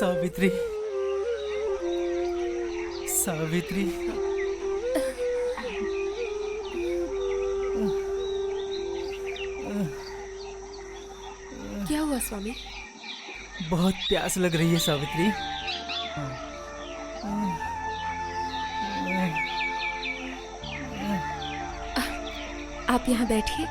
सावित्री, सावित्री। क्या हुआ स्वामी? बहुत प्यास लग रही है सावित्री। आप यहाँ बैठिए।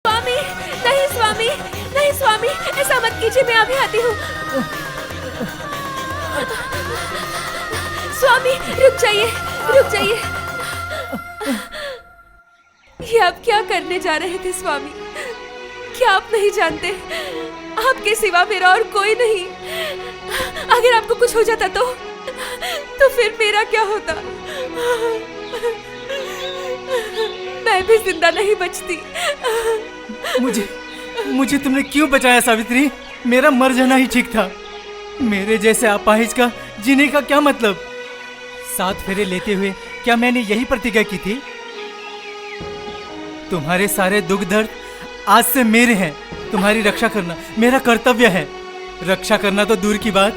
स्वामी नहीं, स्वामी नहीं, स्वामी ऐसा मत कीजिए, मैं अभी आती हूँ। स्वामी रुक जाइए, रुक जाइए। ये आप क्या करने जा रहे थे स्वामी? क्या आप नहीं जानते आपके सिवा मेरा और कोई नहीं? अगर आपको कुछ हो जाता तो फिर मेरा क्या होता? मैं भी जिंदा नहीं बचती। मुझे तुमने क्यों बचाया सावित्री? मेरा मर जाना ही ठीक था। मेरे जैसे अपाहिज का जीने का क्या मतलब? 7 फेरे लेते हुए क्या मैंने यही प्रतिज्ञा की थी? तुम्हारे सारे दुख दर्द आज से मेरे हैं। तुम्हारी रक्षा करना मेरा कर्तव्य है। रक्षा करना तो दूर की बात,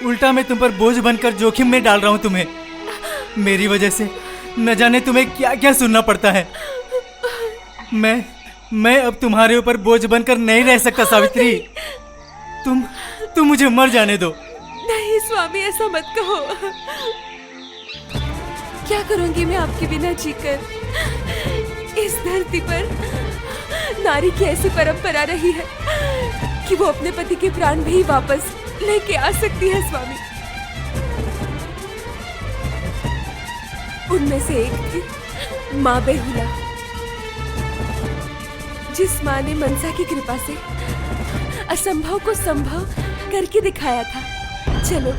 उल्टा मैं तुम पर बोझ बनकर जोखिम में डाल रहा हूं तुम्हें। मेरी वजह से न जाने तुम्हें क्या क्या सुनना पड़ता है। मैं अब तुम्हारे ऊपर बोझ बनकर नहीं रह सकता सावित्री। तुम मुझे मर जाने दो। नहीं स्वामी, ऐसा मत कहो। क्या करूंगी मैं आपके बिना जीकर? इस धरती पर नारी की ऐसी परंपरा रही है कि वो अपने पति के प्राण भी वापस लेके आ सकती है स्वामी। उनमें से एक थी माँ बेहुला, जिस माँ ने मनसा की कृपा से असंभव को संभव करके दिखाया था। चलो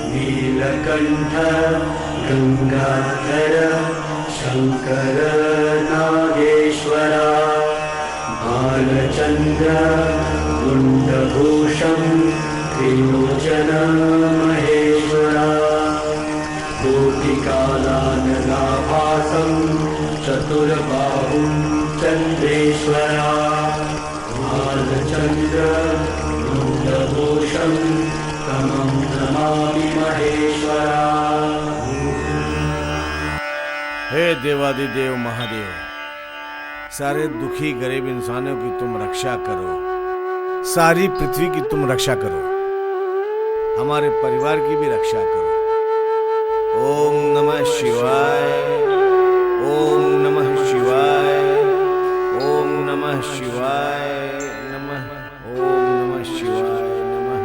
नीलकंठ गंगाधर शंकर नागेश्वरा बालचंद्र कुंडभूषण त्रिलोचन महेश्वरा कोटिकालानलाभासं चतुर्बाहुं चंद्रेश्वरा बालचंद्र कुंडभूषण तमं नमामि महेश्वरा। हे देवादिदेव महादेव, सारे दुखी गरीब इंसानों की तुम रक्षा करो। सारी पृथ्वी की तुम रक्षा करो। हमारे परिवार की भी रक्षा करो। ओम नमः शिवाय, ओम नमः शिवाय, ओम नमः शिवाय नमः, ओम नमः शिवाय नमः,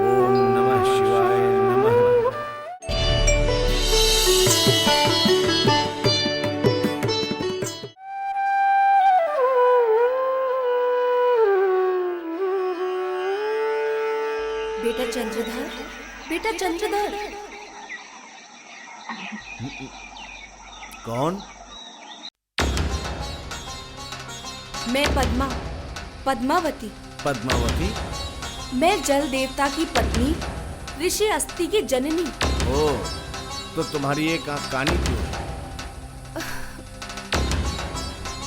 ओम नमः शिवाय नमः। बेटा चंद्रधर। कौन? मैं पद्मावती। पद्मावती? मैं जल देवता की पत्नी, ऋषि अस्ति की जननी। ओ, तो तुम्हारी एक आंख कानी क्यों?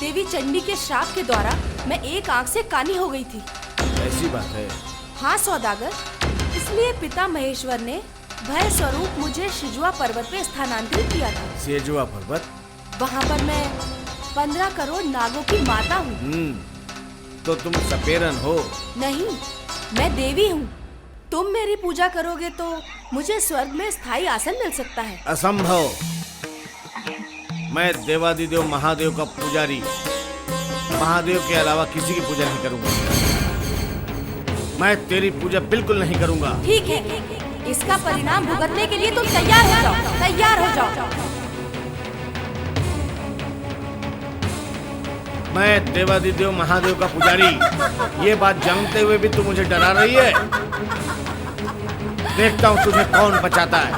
देवी चंडी के श्राप के द्वारा मैं एक आंख से कानी हो गई थी। ऐसी बात है? हाँ सौदागर, इसलिए पिता महेश्वर ने भय स्वरूप मुझे सिजुआ पर्वत पे स्थानांतरित किया था। सेजुआ पर्वत? वहाँ पर मैं 15 करोड़ नागों की माता हूँ। तो तुम सपेरन हो? नहीं, मैं देवी हूँ। तुम मेरी पूजा करोगे तो मुझे स्वर्ग में स्थायी आसन मिल सकता है। असंभव। मैं देवादिदेव महादेव का पुजारी, महादेव के अलावा किसी की पूजा नहीं करूंगा। मैं तेरी पूजा बिल्कुल नहीं करूंगा। ठीक है, इसका परिणाम भुगतने के लिए तुम तैयार हो जाओ, तैयार हो जाओ। मैं देवादिदेव महादेव का पुजारी, ये बात जानते हुए भी तू मुझे डरा रही है। देखता हूँ तुझे कौन बचाता है।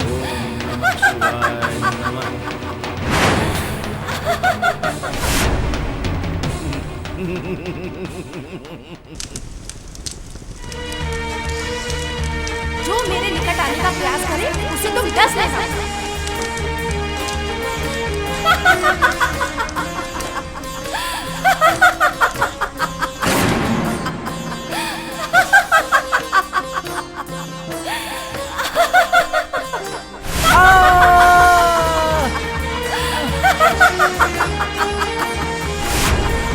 ओम नमः शिवाय नमः। जो मेरे निकट आने का प्रयास करे उसे तुम डस लेना।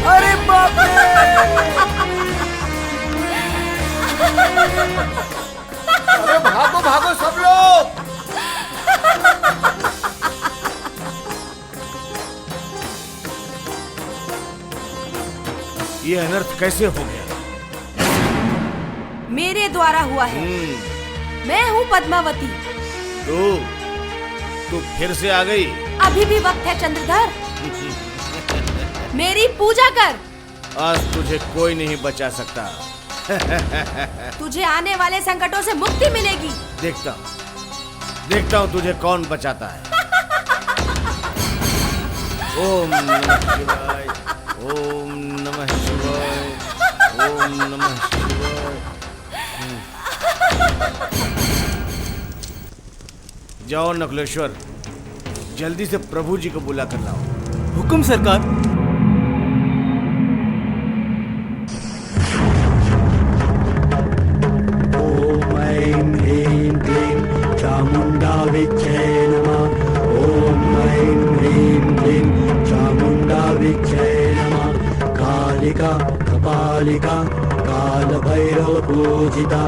अरे बाप रे! अरे भागो भागो सब लोग! ये अनर्थ कैसे हो गया? मेरे द्वारा हुआ है। मैं हूँ पद्मावती। तू फिर से आ गई? अभी भी वक्त है चंद्रधर, मेरी पूजा कर। आज तुझे कोई नहीं बचा सकता। तुझे आने वाले संकटों से मुक्ति मिलेगी। देखता हूँ तुझे कौन बचाता है। ओम नमः शिवाय, ओम नमः शिवाय, ओम नमः शिवाय। जाओ नकुलेश्वर, जल्दी से प्रभु जी को बुला कर लाओ। हुकुम सरकार। ॐ ऐं ह्रीं क्लीं चामुण्डा विच्चे नमः। ॐ ऐं ह्रीं क्लीं चामुण्डा विच्चे नमः। कालिका कपालिका कालभैरव पूजिता,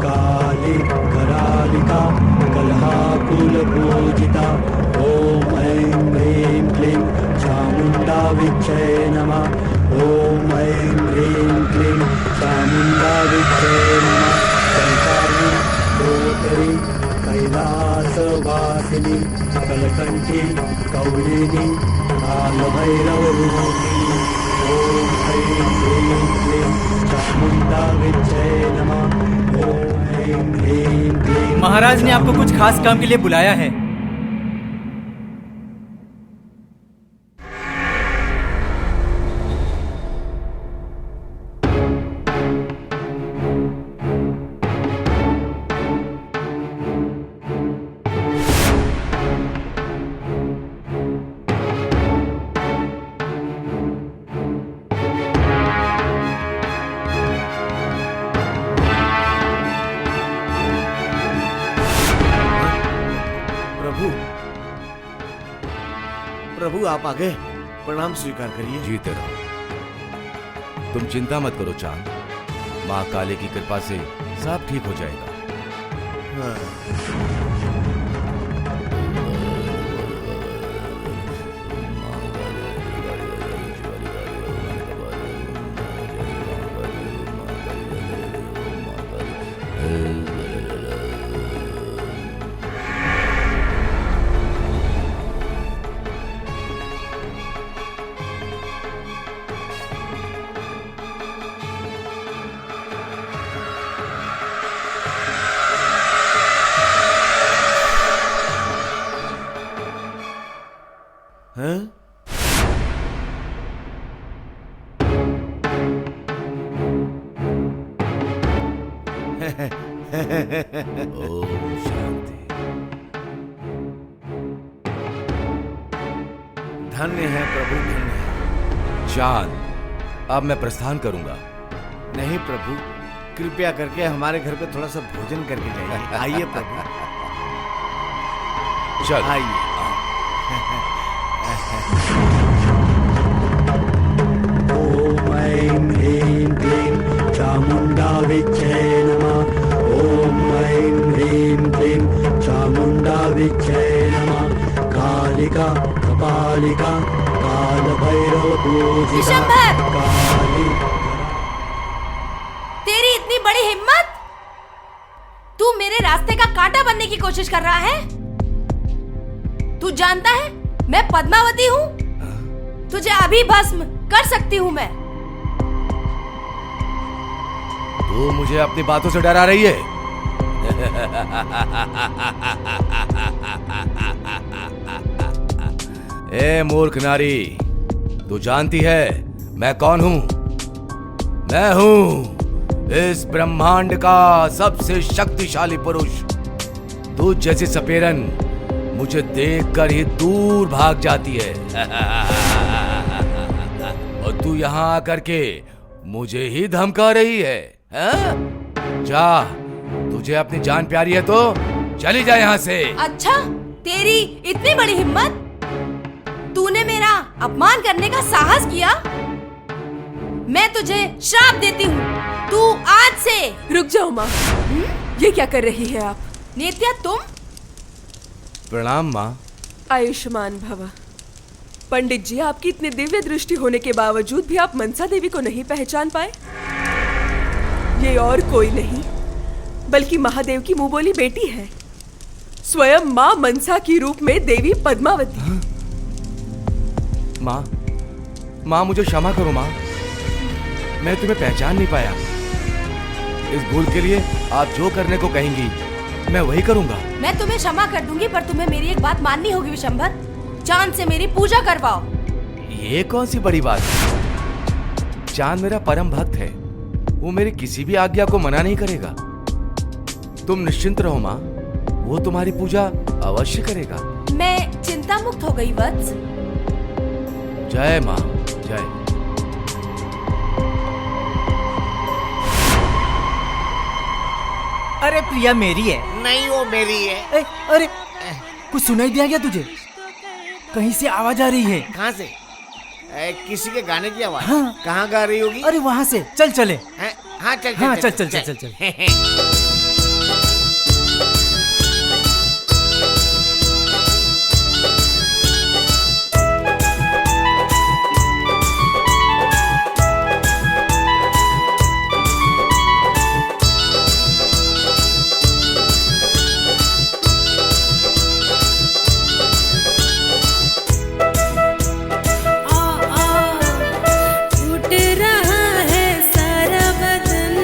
काली करालिका कलहाकुल पूजिता। ॐ ऐं ह्रीं क्लीं चामुण्डा विच्चे नमः। ॐ ऐं ह्रीं क्लीं चामुण्डा विच्चे नमः। संसारिणी गोचरी कैलासवासिनी कलकंठी कौलिनी कालभैरवरूपिणी। ॐ ऐं ह्रीं क्लीं चामुण्डा विच्चे नमः। ॐ ऐं ह्रीं क्लीं। महाराज ने आपको कुछ खास काम के लिए बुलाया है। प्रभु आप आ गए, प्रणाम स्वीकार करिए। जीते रहो। तुम चिंता मत करो चांद, माँ काले की कृपा से सब ठीक हो जाएगा। हाँ। धन्य है प्रभु, धन्य है। चांद, अब मैं प्रस्थान करूंगा। नहीं प्रभु, कृपया करके हमारे घर पे थोड़ा सा भोजन करके जाइए। आइए प्रभु, चल आइए। ॐ ऐं ह्रीं क्लीं चामुण्डा विच्चे नमः। ॐ ऐं ह्रीं क्लीं चामुण्डा विच्चे नमः। कालिका कपालिका कालभैरव पूजिता विशंभर! काली। तेरी इतनी बड़ी हिम्मत! तू मेरे रास्ते का कांटा बनने की कोशिश कर रहा है? तू जानता है मैं पद्मावती हूँ? तुझे अभी भस्म कर सकती हूँ मैं। तू मुझे अपनी बातों से डरा रही है। ए मूर्ख नारी, तू जानती है मैं कौन हूं? मैं हूं इस ब्रह्मांड का सबसे शक्तिशाली पुरुष। तू जैसी सपेरन मुझे देखकर ही दूर भाग जाती है। और तू यहां आकर के मुझे ही धमका रही है, हैं? जा, तुझे अपनी जान प्यारी है तो चली जा यहां से। अच्छा, तेरी इतनी बड़ी हिम्मत! तूने मेरा अपमान करने का साहस किया? मैं तुझे श्राप देती हूँ। तू आज से रुक जाओ माँ। ये क्या कर रही है आप? नित्या, तुम? प्रणाम माँ। आयुष्मान भव। पंडित जी, आपकी इतनी दिव्य दृष्टि होने के बावजूद भी आप मनसा देवी को नहीं पहचान पाए? ये और कोई नहीं बल्कि महादेव की मुंह बोली बेटी है, स्वयं माँ मनसा की रूप में देवी पद्मावती। माँ, माँ मुझे क्षमा करो माँ, मैं तुम्हें पहचान नहीं पाया। इस भूल के लिए आप जो करने को कहेंगी मैं वही करूंगा। मैं तुम्हें क्षमा कर दूंगी, पर तुम्हें मेरी एक बात माननी होगी विशंभर। चांद से मेरी पूजा करवाओ। ये कौन सी बड़ी बात है? चांद मेरा परम भक्त है, वो मेरी किसी भी आज्ञा को मना नहीं करेगा। तुम निश्चिंत रहो माँ, वो तुम्हारी पूजा अवश्य करेगा। मैं चिंता मुक्त हो गई वत्स। जय माँ, जय। अरे प्रिया मेरी है। नहीं, वो मेरी है। अरे कुछ सुनाई दिया क्या तुझे? कहीं से आवाज आ रही है। कहाँ से? किसी के गाने की आवाज? हाँ। कहाँ गा रही होगी? अरे वहां से चल चले। हाँ चल हाँ चल चल चल चल चल। उठ रहा है सारा बदन,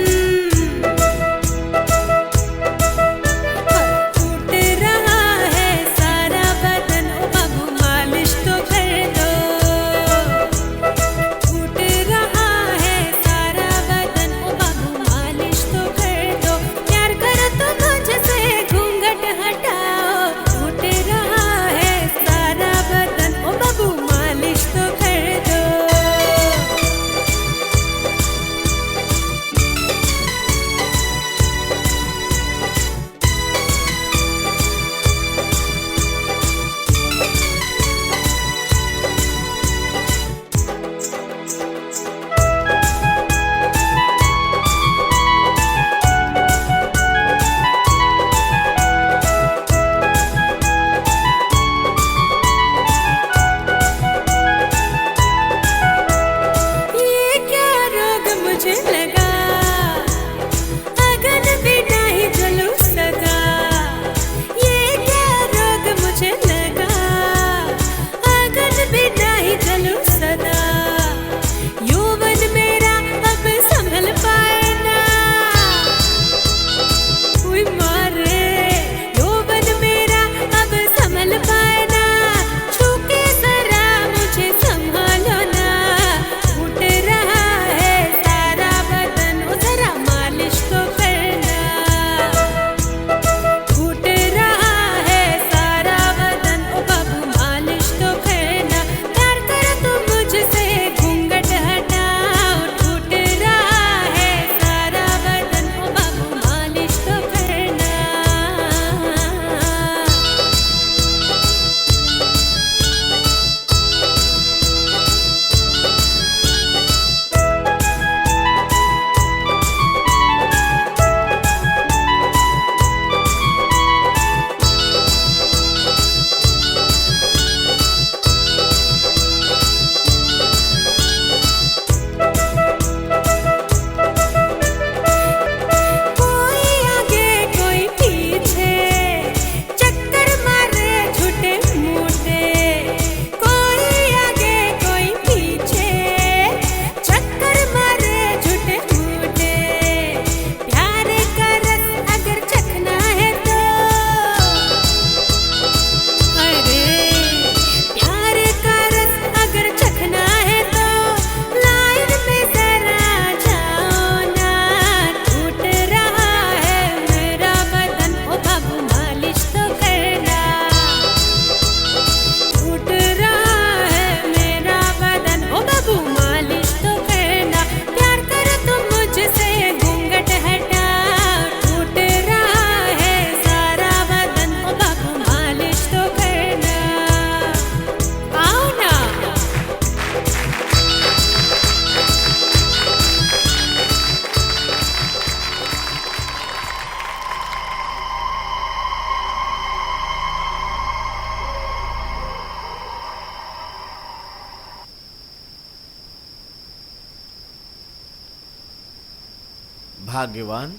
भाग्यवान,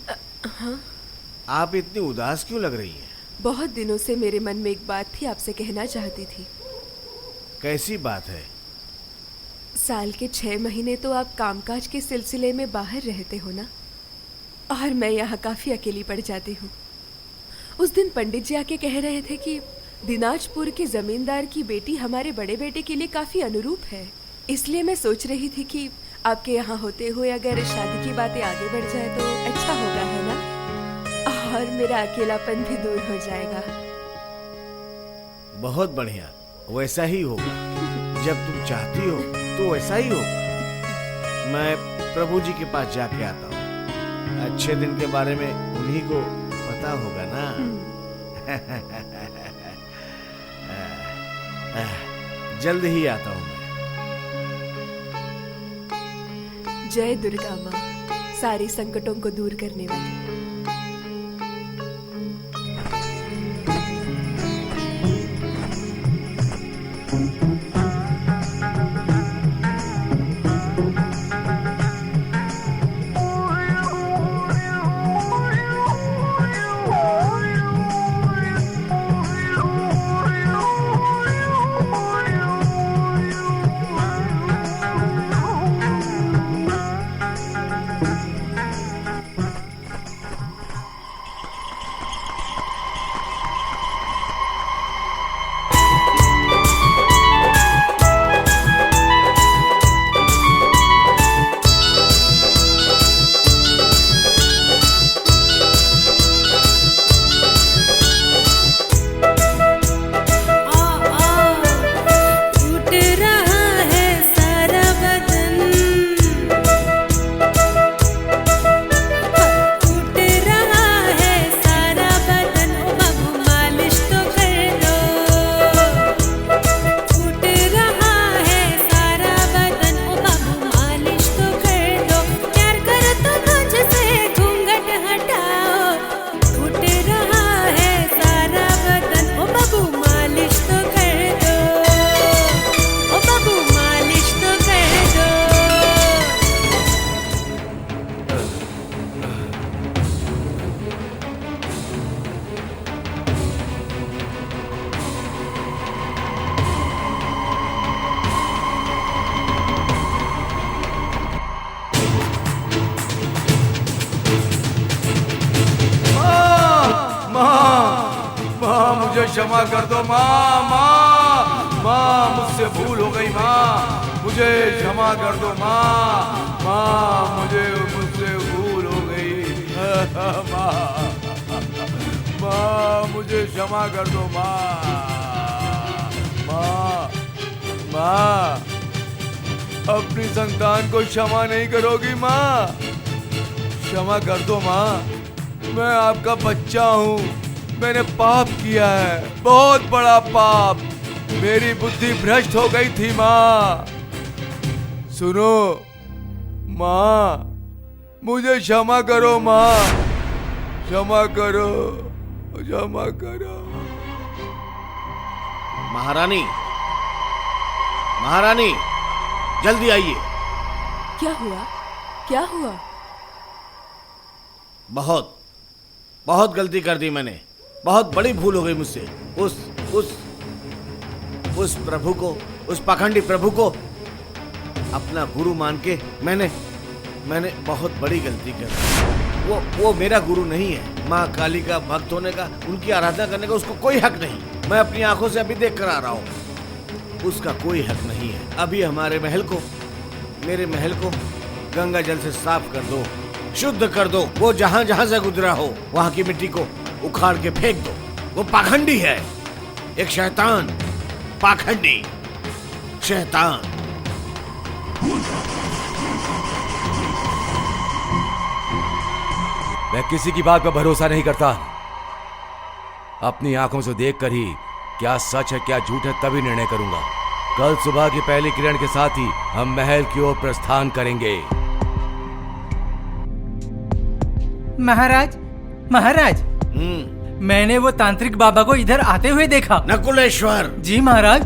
आप इतनी उदास क्यों लग रही हैं? बहुत दिनों से मेरे मन में एक बात थी, आपसे कहना चाहती थी। कैसी बात है? साल के 6 महीने तो आप कामकाज के सिलसिले में बाहर रहते हो ना, और मैं यहाँ काफी अकेली पड़ जाती हूँ। उस दिन पंडित जी आके कह रहे थे कि दिनाजपुर के जमींदार की बेटी हमारे बड़े बेटे के लिए काफी अनुरूप है, इसलिए मैं सोच रही थी कि आपके यहाँ होते हुए अगर शादी की बातें आगे बढ़ जाए तो अच्छा होगा, है ना? और मेरा अकेलापन भी दूर हो जाएगा। बहुत बढ़िया, वैसा ही होगा। जब तुम चाहती हो तो वैसा ही होगा। मैं प्रभु जी के पास जाके आता हूँ। अच्छे दिन के बारे में उन्हीं को पता होगा ना। जल्द ही आता हूँ मैं। जय दुर्गा माँ, सारे संकटों को दूर करने वाली। मुझे क्षमा कर दो माँ। माँ माँ मुझसे भूल हो गई माँ, मुझे क्षमा कर दो माँ। माँ मुझसे भूल हो गई माँ। माँ मुझे क्षमा कर दो माँ। माँ माँ अपनी संतान को क्षमा नहीं करोगी माँ? क्षमा कर दो माँ, मैं आपका बच्चा हूँ। मैंने पाप किया है, बहुत बड़ा पाप। मेरी बुद्धि भ्रष्ट हो गई थी माँ। सुनो माँ, मुझे क्षमा करो माँ, क्षमा करो, क्षमा करो। महारानी, महारानी जल्दी आइए। क्या हुआ? क्या हुआ? बहुत गलती कर दी मैंने, बहुत बड़ी भूल हो गई मुझसे। उस प्रभु को, उस पाखंडी प्रभु को अपना गुरु मान के मैंने बहुत बड़ी गलती कर दी। वो मेरा गुरु नहीं है। माँ काली का भक्त होने का, उनकी आराधना करने का उसको कोई हक नहीं। मैं अपनी आंखों से अभी देख कर आ रहा हूँ, उसका कोई हक नहीं है। अभी हमारे महल को, मेरे महल को गंगा जल से साफ कर दो, शुद्ध कर दो। वो जहां जहां से गुजरा हो वहां की मिट्टी को उखाड़ के फेंक दो। वो पाखंडी है, एक शैतान, पाखंडी शैतान। मैं किसी की बात पर भरोसा नहीं करता। अपनी आंखों से देखकर ही क्या सच है क्या झूठ है तभी निर्णय करूंगा। कल सुबह की पहली किरण के साथ ही हम महल की ओर प्रस्थान करेंगे। महाराज, महाराज, मैंने वो तांत्रिक बाबा को इधर आते हुए देखा। नकुलेश्वर। जी महाराज।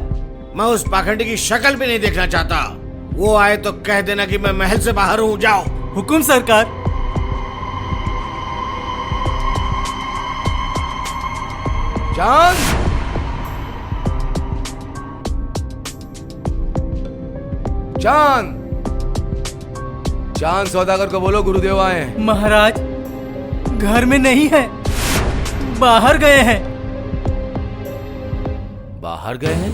मैं उस पाखंडी की शक्ल भी नहीं देखना चाहता। वो आए तो कह देना कि मैं महल से बाहर हूँ। जाओ। हुकुम सरकार। चांद, चांद, चांद सौदागर को बोलो गुरुदेव आए हैं। महाराज घर में नहीं है, बाहर गए हैं। बाहर गए हैं?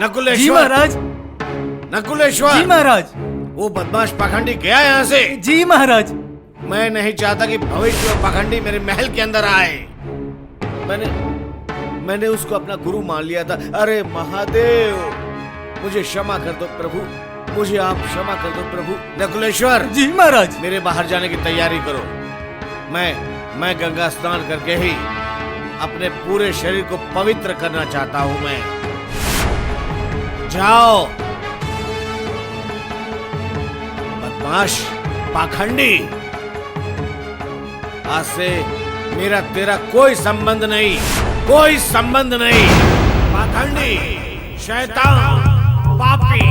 नकुलेश्वर, जी महाराज। नकुलेश्वर, जी महाराज। वो बदमाश पाखंडी गया यहाँ से। जी महाराज। मैं नहीं चाहता कि भविष्य में पाखंडी मेरे महल के अंदर आए। मैंने उसको अपना गुरु मान लिया था। अरे महादेव, मुझे क्षमा कर दो प्रभु, मुझे आप क्षमा कर दो प्रभु। नकुलेश्वर जी महाराज। मेरे बाहर जाने की तैयारी करो। मैं गंगा स्नान करके ही अपने पूरे शरीर को पवित्र करना चाहता हूं। मैं जाओ बदमाश पाखंडी, आज से मेरा तेरा कोई संबंध नहीं, कोई संबंध नहीं। पाखंडी, शैतान, पापी,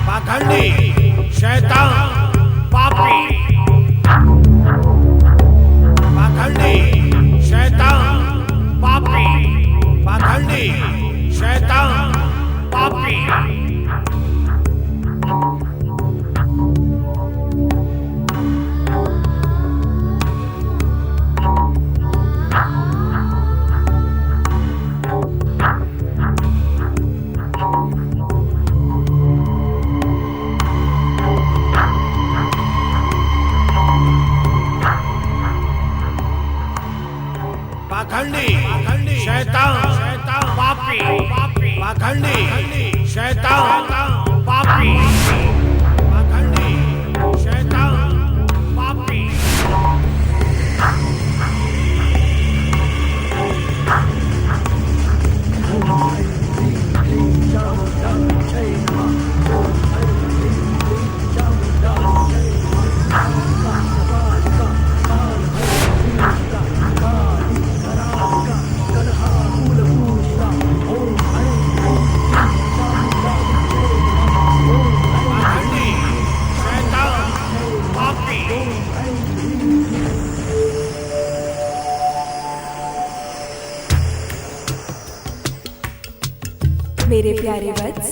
पाखंडी, शैतान, पापी, पाखंडी, शैतान, पापी, पाखंडी, शैतान, पापी। पाखंडी, शैतान, पापी, पाखंडी, शैतान, पापी, पाखंडी, शैतान, पापी। मेरे प्यारे वत्स,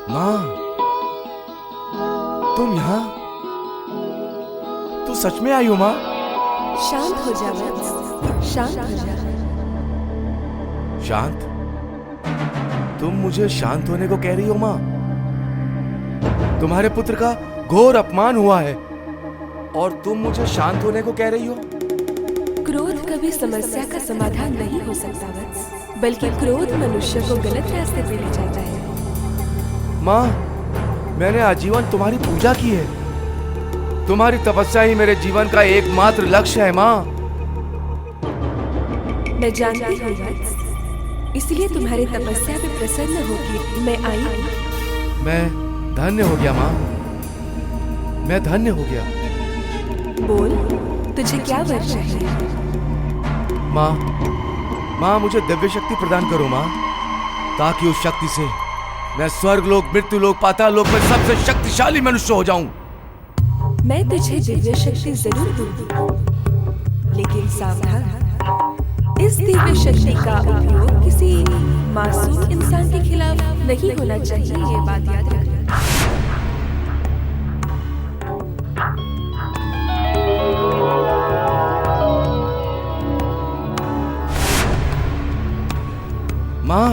माँ, तुम यहाँ? तू सच में आई हो माँ? शांत हो जा वत्स, शांत हो जा। शांत? तुम मुझे शांत होने को कह रही हो माँ? तुम्हारे पुत्र का घोर अपमान हुआ है और तुम मुझे शांत होने को कह रही हो? क्रोध कभी समस्या का समाधान नहीं हो सकता वत्स, बल्कि क्रोध मनुष्य को गलत रास्ते पे ले जाता है। माँ, मैंने आजीवन तुम्हारी पूजा की है। तुम्हारी तपस्या ही मेरे जीवन का एकमात्र लक्ष्य है माँ। मैं जानती हूँ वत्स, इसलिए तुम्हारी तपस्या पे प्रसन्न होकर मैं आई हूँ। मैं धन्य हो गया माँ, मैं धन्य हो गया। बोल, तुझे क्या वर चाहिए? माँ, माँ मुझे दिव्य शक्ति प्रदान करो माँ, ताकि उस शक्ति से मैं स्वर्ग लोक, मृत्यु लोक, पाताल लोक में सबसे शक्तिशाली मनुष्य हो जाऊं। मैं तुझे दिव्य शक्ति जरूर दूंगी, लेकिन सावधान, इस दिव्य शक्ति का उपयोग किसी मासूम इंसान के खिलाफ नहीं होना चाहिए, ये बात याद रखना। माँ,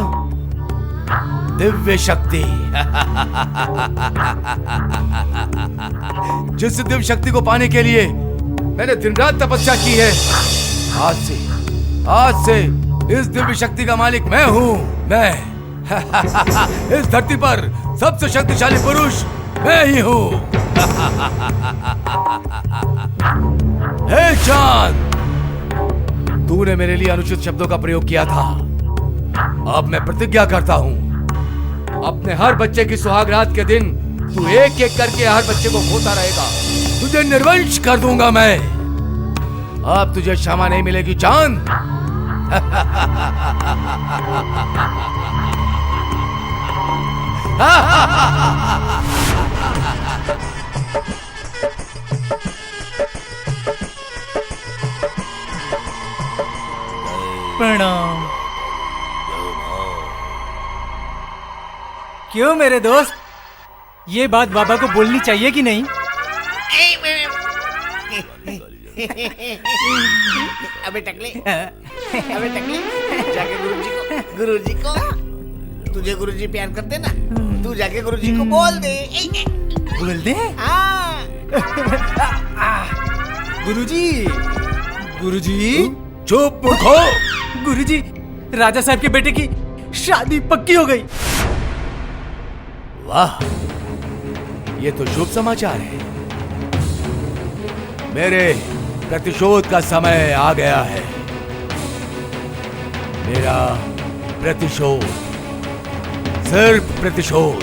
दिव्य शक्ति। जिस दिव्य शक्ति को पाने के लिए मैंने दिन रात तपस्या की है, आज से इस दिव्य शक्ति का मालिक मैं हूँ। मैं इस धरती पर सबसे शक्तिशाली पुरुष मैं ही हूँ। हे चांद, तूने मेरे लिए अनुचित शब्दों का प्रयोग किया था। अब मैं प्रतिज्ञा करता हूँ, अपने हर बच्चे की सुहाग रात के दिन तू एक एक करके हर बच्चे को खोता रहेगा। तुझे निर्वंश कर दूंगा मैं। अब तुझे क्षमा नहीं मिलेगी चांद। प्रणाम। क्यों मेरे दोस्त, ये बात बाबा को बोलनी चाहिए कि नहीं? अबे टकले जाके गुरुजी को तुझे गुरुजी प्यार करते ना, तू जाके गुरुजी को बोल दे। बोल दे? गुरुजी, गुरुजी चुप मूर्खो। गुरुजी, राजा साहब के बेटे की शादी पक्की हो गई। वाह, ये तो शुभ समाचार है। मेरे प्रतिशोध का समय आ गया है। मेरा प्रतिशोध, सिर्फ प्रतिशोध।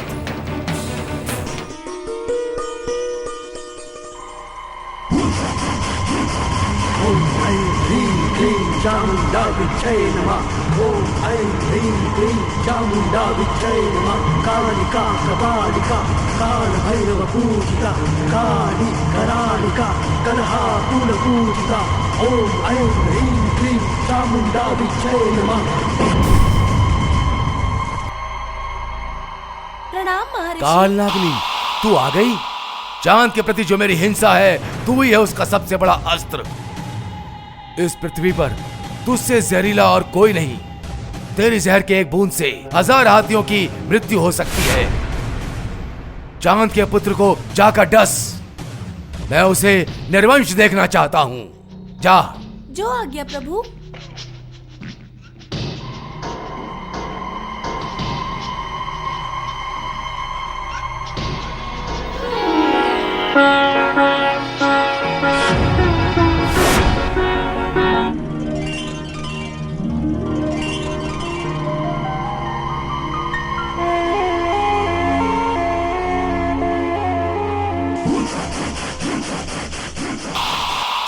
ओम ऐं ह्रीं क्लीं चामुण्डा विच्ഛय नमः। ओम ऐं ह्रीं क्लीं चामुण्डा विच्ഛय नमः। कालिका कपालिका कालभैरव पूजिता काली करालिका कलहाकुल पूजिता। ओम ऐं ह्रीं क्लीं चामुण्डा विच्ഛय नमः। प्रणाम महर्षि। कालनागिनी, तू आ गई। चांद के प्रति जो मेरी हिंसा है, तू ही है उसका सबसे बड़ा अस्त्र। इस पृथ्वी पर तुझसे जहरीला और कोई नहीं। तेरी जहर के एक बूंद से 1000 हाथियों की मृत्यु हो सकती है। चांद के पुत्र को जाकर डस। मैं उसे निर्वंश देखना चाहता हूँ। जा। जो आज्ञा प्रभु।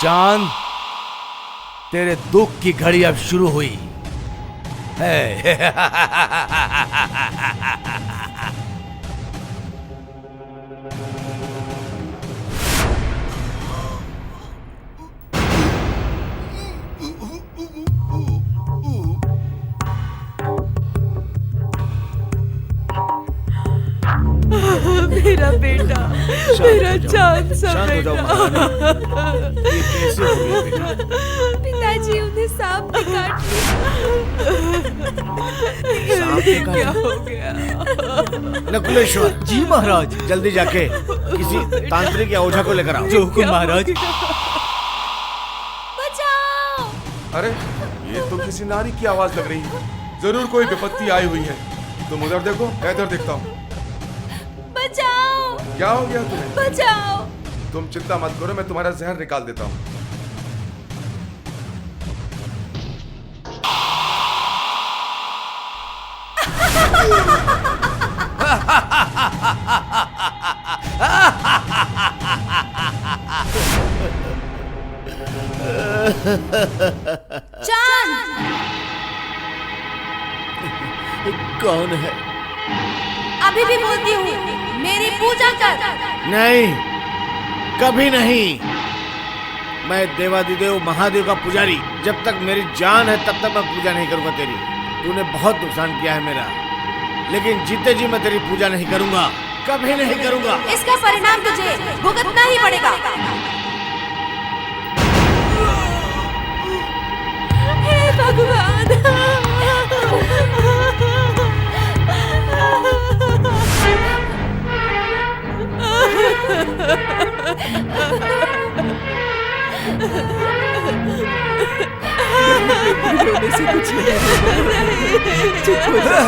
चांद, तेरे दुख की घड़ी अब शुरू हुई है। मेरा बेटा, मेरा चांद सा शांत हो जाओ बेटा। महारानी। ये कैसे हो गया बेटा? पिताजी, उन्हें सांप ने काट लिया। सांप ने काटा? क्या हो गया? नकुलेश्वर, जी महाराज। जल्दी जाके किसी तांत्रिक या ओझा को लेकर आओ। जो हुकुम महाराज। बचाओ! अरे, ये तो किसी नारी की आवाज लग रही है। जरूर कोई विपत्ति आई हुई है। तुम उधर देखो, मैं इधर देखता हूँ। बचाओ! क्या हो गया तुम्हें? बचाओ! तुम चिंता मत करो, मैं तुम्हारा जहर निकाल देता हूँ। चांद! कौन है? अभी भी बोलती हूँ, मेरी पूजा कर। नहीं, कभी नहीं। मैं देवादिदेव महादेव का पुजारी, जब तक मेरी जान है तब तक मैं पूजा नहीं करूंगा तेरी। तूने बहुत नुकसान किया है मेरा, लेकिन जीते जी मैं तेरी पूजा नहीं करूंगा, कभी नहीं करूंगा। इसका परिणाम तुझे भुगतना ही पड़ेगा। हे भगवान! रोने से कुछ नहीं होगा। चुप हो जा।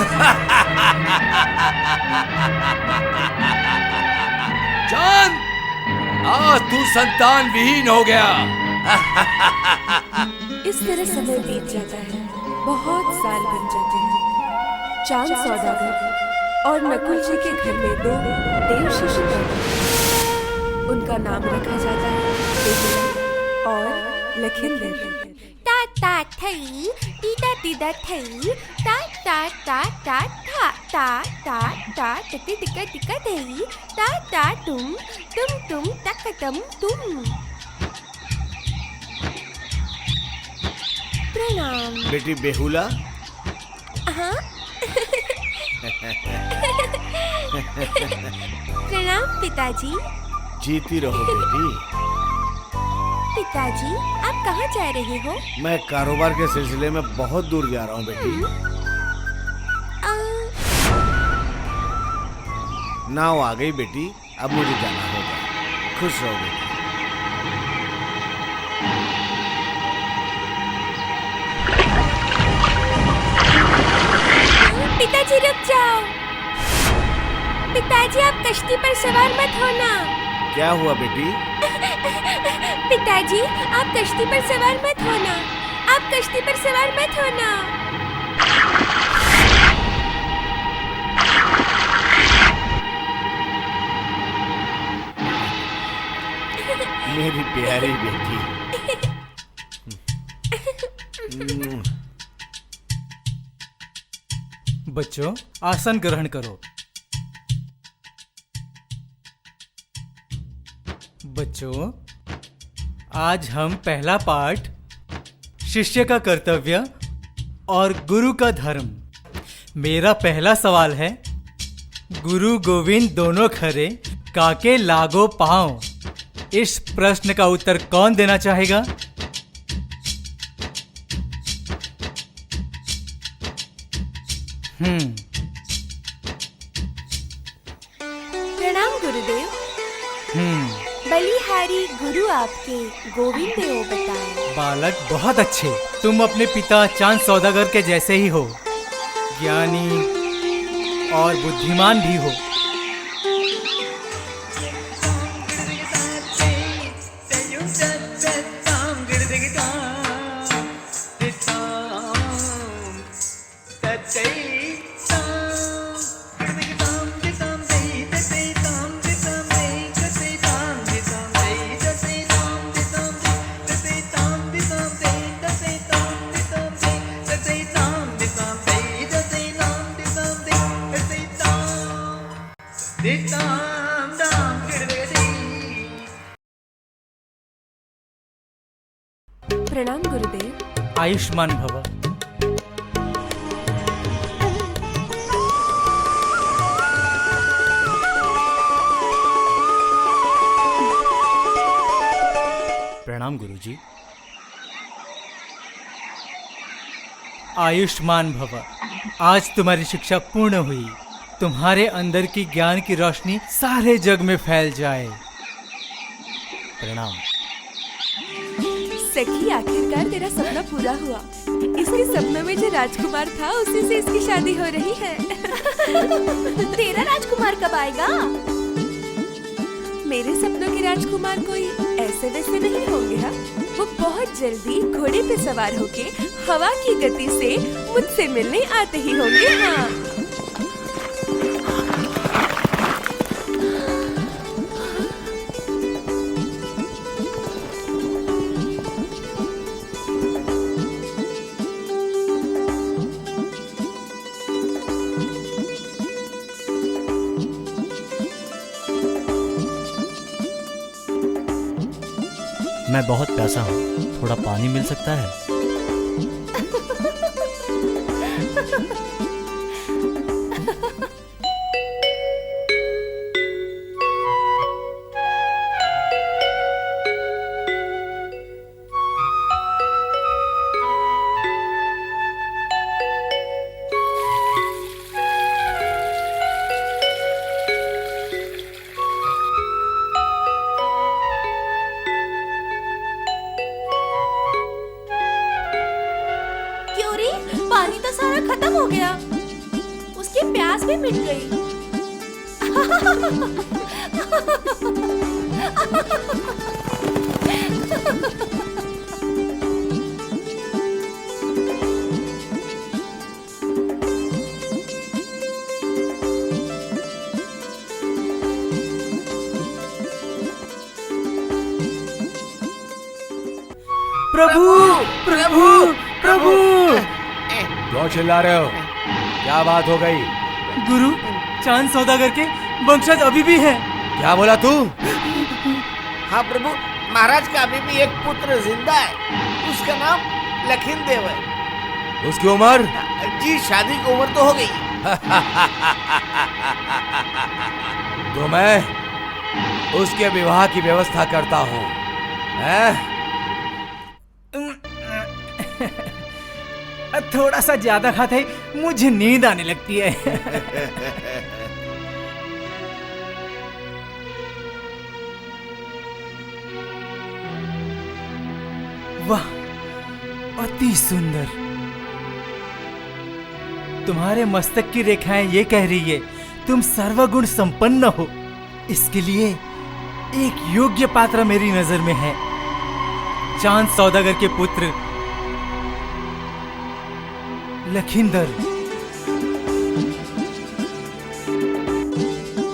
चांद, आज तू संतान विहीन हो गया। इस तरह समय बीत जाता है, बहुत साल बन जाते हैं। चांद सौदागर और नकुल जी के घर में दो देव शिशु पैदा हुए। उनका नाम रखा जाता है बेहुला और लखिंदर। ता ता थई टीदा टीदा थई ता ता ता ता था ता ता ता टिका टिका टिका थई ता ता तुम तक तुम प्रणाम। बेटी बेहुला, हाँ प्रणाम पिताजी। जीती रहो बेटी। पिताजी आप कहाँ जा रहे हो? मैं कारोबार के सिलसिले में बहुत दूर जा रहा हूँ बेटी। आ, नाव आ गई बेटी, अब मुझे जाना होगा। खुश रहो बेटी। पिताजी रुक जाओ। पिताजी आप कश्ती पर सवार मत होना। क्या हुआ बेटी? पिताजी आप कश्ती पर सवार मत होना। आप कश्ती पर सवार मत होना। मेरी प्यारी बेटी। बच्चों, आसन ग्रहण करो। बच्चों, आज हम पहला पाठ शिष्य का कर्तव्य और गुरु का धर्म। मेरा पहला सवाल है, गुरु गोविंद दोनों खरे काके लागो पांव। इस प्रश्न का उत्तर कौन देना चाहेगा? प्रणाम गुरुदेव। बलिहारी गुरु आपके गोविंद देव बताए। बालक बहुत अच्छे। तुम अपने पिता चांद सौदागर के जैसे ही हो, ज्ञानी और बुद्धिमान भी हो। प्रणाम गुरुदेव। आयुष्मान भव। प्रणाम गुरुजी। आयुष्मान भव। आज तुम्हारी शिक्षा पूर्ण हुई। तुम्हारे अंदर की ज्ञान की रोशनी सारे जग में फैल जाए। प्रणाम। सखी, आखिरकार तेरा सपना पूरा हुआ। इसके सपने में जो राजकुमार था, उसी से इसकी शादी हो रही है। तेरा राजकुमार कब आएगा? मेरे सपनों के राजकुमार कोई ऐसे वैसे नहीं होंगे। हाँ, वो बहुत जल्दी घोड़े पे सवार होके हवा की गति से मुझसे मिलने आते ही होंगे। हाँ, मैं बहुत प्यासा हूँ, थोड़ा पानी मिल सकता है? खत्म हो गया, उसकी प्यास भी मिट गई। प्रभु प्रभु प्रभु। क्यों चिल्ला रहे हो? क्या बात हो गई? गुरु, चांद सौदागर के वंशज अभी भी हैं। क्या बोला तू? हाँ प्रभु, महाराज का अभी भी एक पुत्र जिंदा है, उसका नाम लखीनदेव है। उसकी उम्र? जी शादी की उम्र तो हो गई। तो मैं उसके विवाह की व्यवस्था करता हूँ। थोड़ा सा ज्यादा खाते ही मुझे नींद आने लगती है। वाह, अति सुंदर। तुम्हारे मस्तक की रेखाएं ये कह रही है तुम सर्वगुण संपन्न हो। इसके लिए एक योग्य पात्र मेरी नजर में है, चांद सौदागर के पुत्र लखींदर।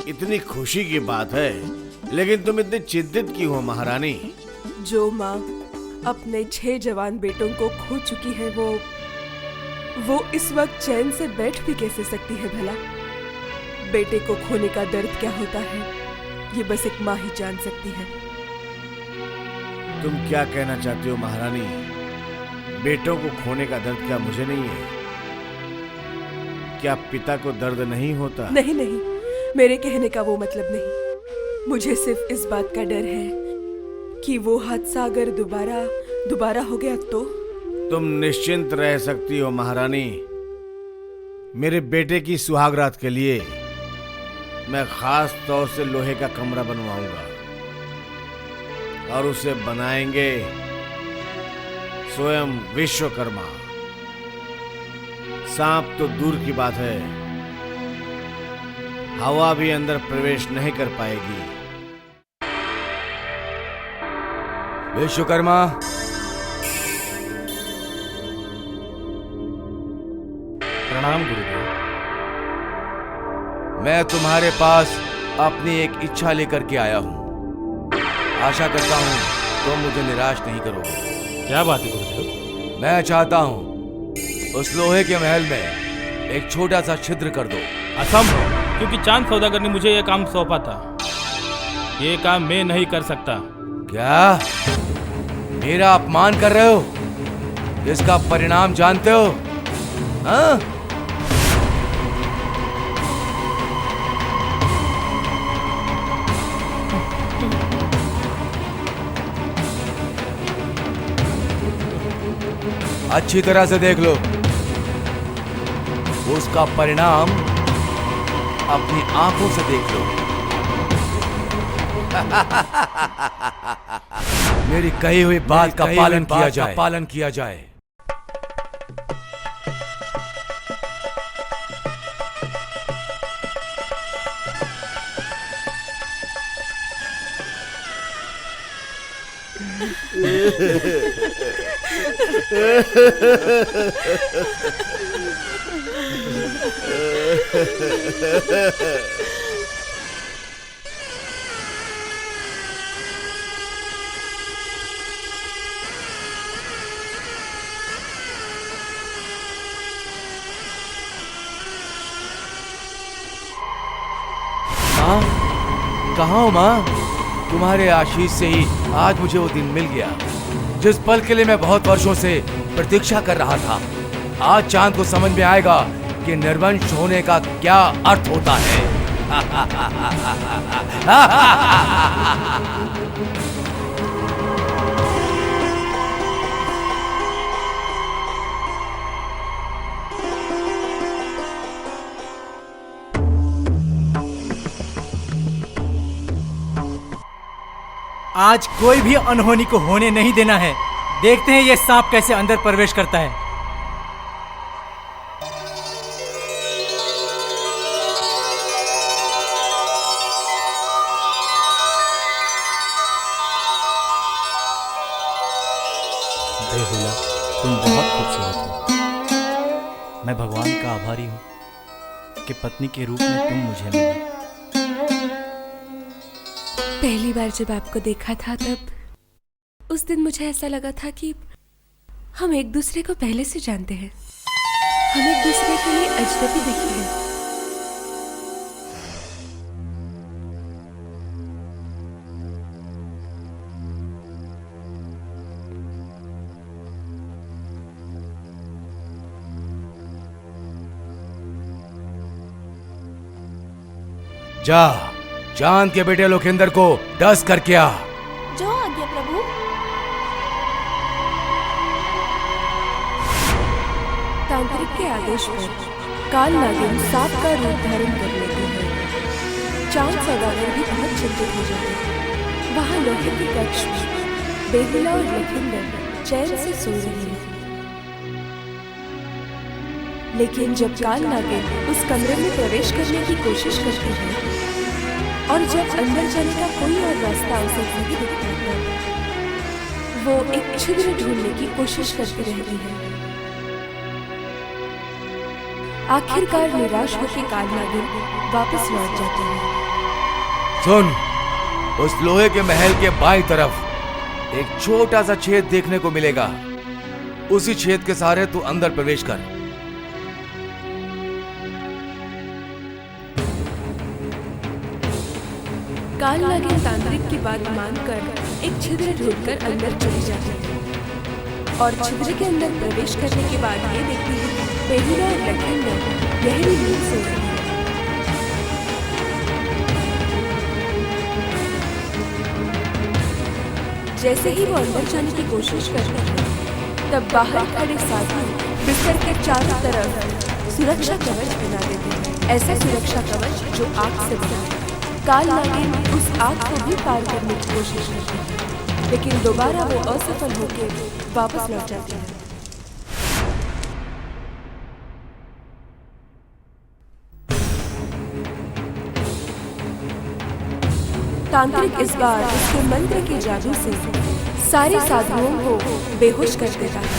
इतनी खुशी की बात है, लेकिन तुम इतनी चिंतित क्यों हो महारानी? जो माँ अपने 6 जवान बेटों को खो चुकी है, वो इस वक्त चैन से बैठ भी कैसे सकती है भला? बेटे को खोने का दर्द क्या होता है, ये बस एक माँ ही जान सकती है। तुम क्या कहना चाहती हो महारानी? बेटों को खोने का दर्द क्या मुझे नहीं है? क्या पिता को दर्द नहीं होता? नहीं नहीं, मेरे कहने का वो मतलब नहीं। मुझे सिर्फ इस बात का डर है कि वो हादसा अगर दोबारा हो गया तो। तुम निश्चिंत रह सकती हो महारानी। मेरे बेटे की सुहागरात के लिए मैं खास तौर से लोहे का कमरा बनवाऊंगा और उसे बनाएंगे स्वयं विश्वकर्मा। सांप तो दूर की बात है, हवा भी अंदर प्रवेश नहीं कर पाएगी। विश्वकर्मा, प्रणाम गुरुदेव। मैं तुम्हारे पास अपनी एक इच्छा लेकर के आया हूँ। आशा करता हूँ तुम मुझे निराश नहीं करोगे। क्या बात है गुरुदेव? मैं चाहता हूँ उस लोहे के महल में एक छोटा सा छिद्र कर दो। असंभव, क्योंकि चांद सौदागर ने मुझे यह काम सौंपा था। ये काम मैं नहीं कर सकता। क्या मेरा अपमान कर रहे हो? इसका परिणाम जानते हो? हाँ? अच्छी तरह से देख लो, उसका परिणाम अपनी आंखों से देख लो। मेरी कही हुई बात का पालन किया जाए। माँ, कहाँ हो माँ? तुम्हारे आशीष से ही आज मुझे वो दिन मिल गया जिस पल के लिए मैं बहुत वर्षों से प्रतीक्षा कर रहा था। आज चांद को समझ में आएगा कि निर्वंश होने का क्या अर्थ होता है। आज कोई भी अनहोनी को होने नहीं देना है। देखते हैं ये सांप कैसे अंदर प्रवेश करता है। बेहुला, तुम बहुत खूबसूरत हो। मैं भगवान का आभारी हूँ कि पत्नी के रूप में तुम मुझे मिली। पहली बार जब आपको देखा था तब उस दिन मुझे ऐसा लगा था कि हम एक दूसरे को पहले से जानते हैं। हम एक दूसरे के लिए अजनबी नहीं हैं। जा, चांद के बेटे लोकेंद्र को डस करके आ। जो आज्ञा प्रभु। तांत्रिक के आदेश पर काल नागिन सांप का रूप धारण कर लेती है। चांद सौदागर भी बहुत चिंतित हो जाते हैं। वहां लोहे के कक्ष में बेहुला और लखिंदर चैन से सो रही है। लेकिन जब काल नागिन उस कमरे में प्रवेश करने की कोशिश करती है और जब अंदर जाने का कोई और रास्ता उसे नहीं दिखता है, वो एक छिद्र ढूंढने की कोशिश करती रहती है। आखिरकार निराश होकर काल नागिन वापस लौट जाती है। सुन, उस लोहे के महल के बाईं तरफ एक छोटा सा छेद देखने को मिलेगा। उसी छेद के सहारे तू अंदर प्रवेश कर। काल नागिन तांत्रिक की बात मानकर एक छिद्र ढूंढकर अंदर चली जाती है और छिद्र के अंदर प्रवेश करने के बाद ये देखती है कि बेहुला और लखिंदर गहरी नींद सो रही है। जैसे ही वो अंदर जाने की कोशिश करती है, तब बाहर खड़े साधु बिस्तर के चारों तरफ सुरक्षा कवच बना देते हैं। ऐसा सुरक्षा कवच जो आग से बना है। काल नागिन उस आग को भी पार करने की कोशिश करती है, लेकिन दोबारा वो असफल होकर वापस लौट जाती है। तांत्रिक इस बार उसके मंत्र के जादू से सारे साधुओं को बेहोश कर देता है।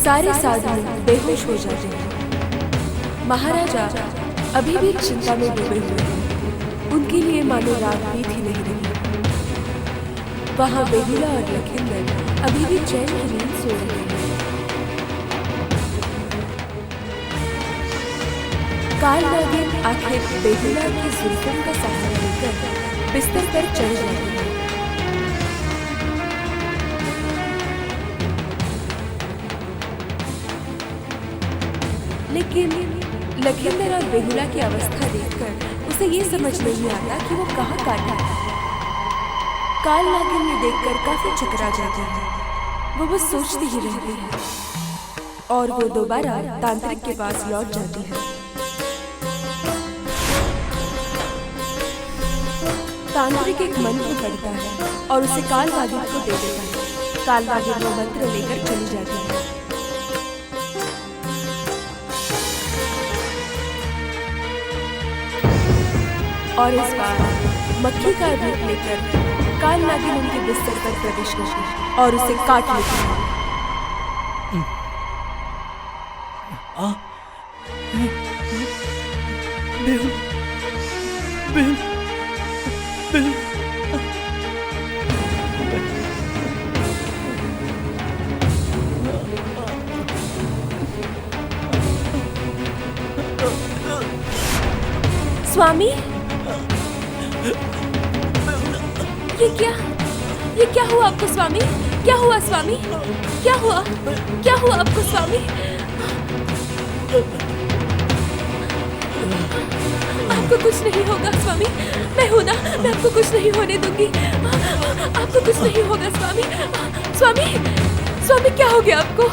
सारे साधु बेहोश हो जाते हैं। महाराजा अभी भी चिंता में डूबे हुए हैं। उनके लिए मानो रात बीत ही नहीं रही। वहां बेहुला और लखिंदर अभी भी चैन की नींद सो रहे हैं। काल नागिन आखिर बेहुला की जुल्फों का सहारा लेकर बिस्तर पर चढ़ जाती है। लेकिन लखिंदर और बेहुला की अवस्था देखकर उसे ये समझ नहीं आता कि वो कहाँ काटा है। काल नागिन ये देखकर काफी चकरा जाती है। वो बस सोचती ही रहती है और वो दोबारा तांत्रिक के पास लौट जाती है। तांत्रिक एक मंत्र पढ़ता है और उसे काल नागिन को दे देता है। काल नागिन वो मंत्र लेकर चली जाती है। और इस बार मक्खी का रूप लेकर काल नागिन उनके बिस्तर पर प्रवेश करती है और उसे काट लेती है। स्वामी, ये क्या हुआ आपको स्वामी? क्या हुआ स्वामी? क्या हुआ आपको स्वामी? आपको कुछ नहीं होगा स्वामी। मैं हूं ना, मैं आपको कुछ नहीं होने दूंगी। आपको कुछ नहीं होगा स्वामी। स्वामी क्या हो गया आपको?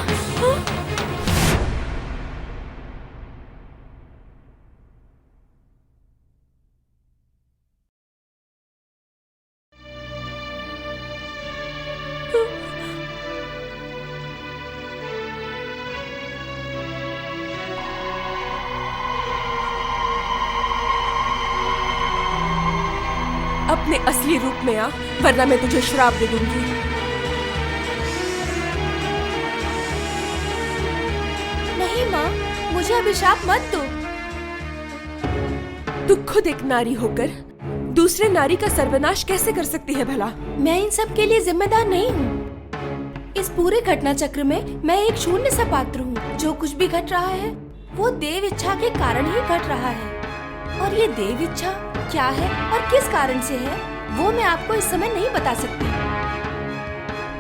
अपने असली रूप में आ, वरना मैं तुझे श्राप दे दूंगी। मुझे अभिशाप मत दो। तू खुद एक नारी होकर दूसरे नारी का सर्वनाश कैसे कर सकती है भला? मैं इन सब के लिए जिम्मेदार नहीं हूँ। इस पूरे घटना चक्र में मैं एक शून्य सा पात्र हूँ। जो कुछ भी घट रहा है वो देव इच्छा के कारण ही घट रहा है, और ये देव इच्छा क्या है और किस कारण से है वो मैं आपको इस समय नहीं बता सकती।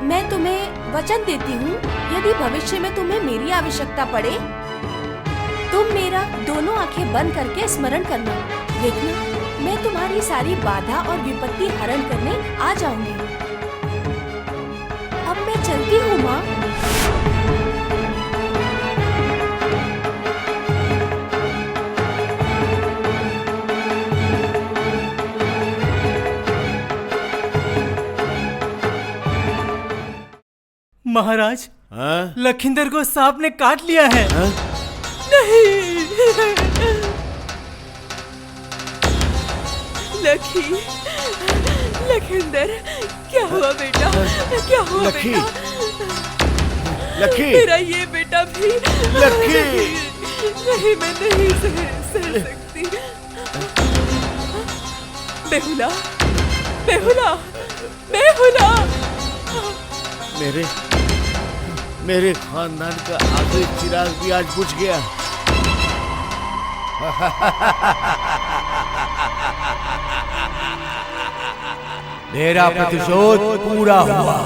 मैं तुम्हें वचन देती हूँ, यदि भविष्य में तुम्हें मेरी आवश्यकता पड़े, तुम मेरा दोनों आंखें बंद करके स्मरण करना। देखना, मैं तुम्हारी सारी बाधा और विपत्ति हरण करने आ जाऊंगी। अब मैं चलती हूँ माँ। महाराज, हाँ? लखिंदर को सांप ने काट लिया है। हाँ? लखी, लखिंदर, क्या हुआ बेटा? क्या हुआ लखी, बेटा? लखी, मेरा ये बेटा भी। लखी। नहीं, मैं नहीं सह सकती। बेहुला, बेहुला, बेहुला। मेरे खानदान का आखिरी चिराग भी आज बुझ गया। मेरा प्रतिशोध पूरा हुआ।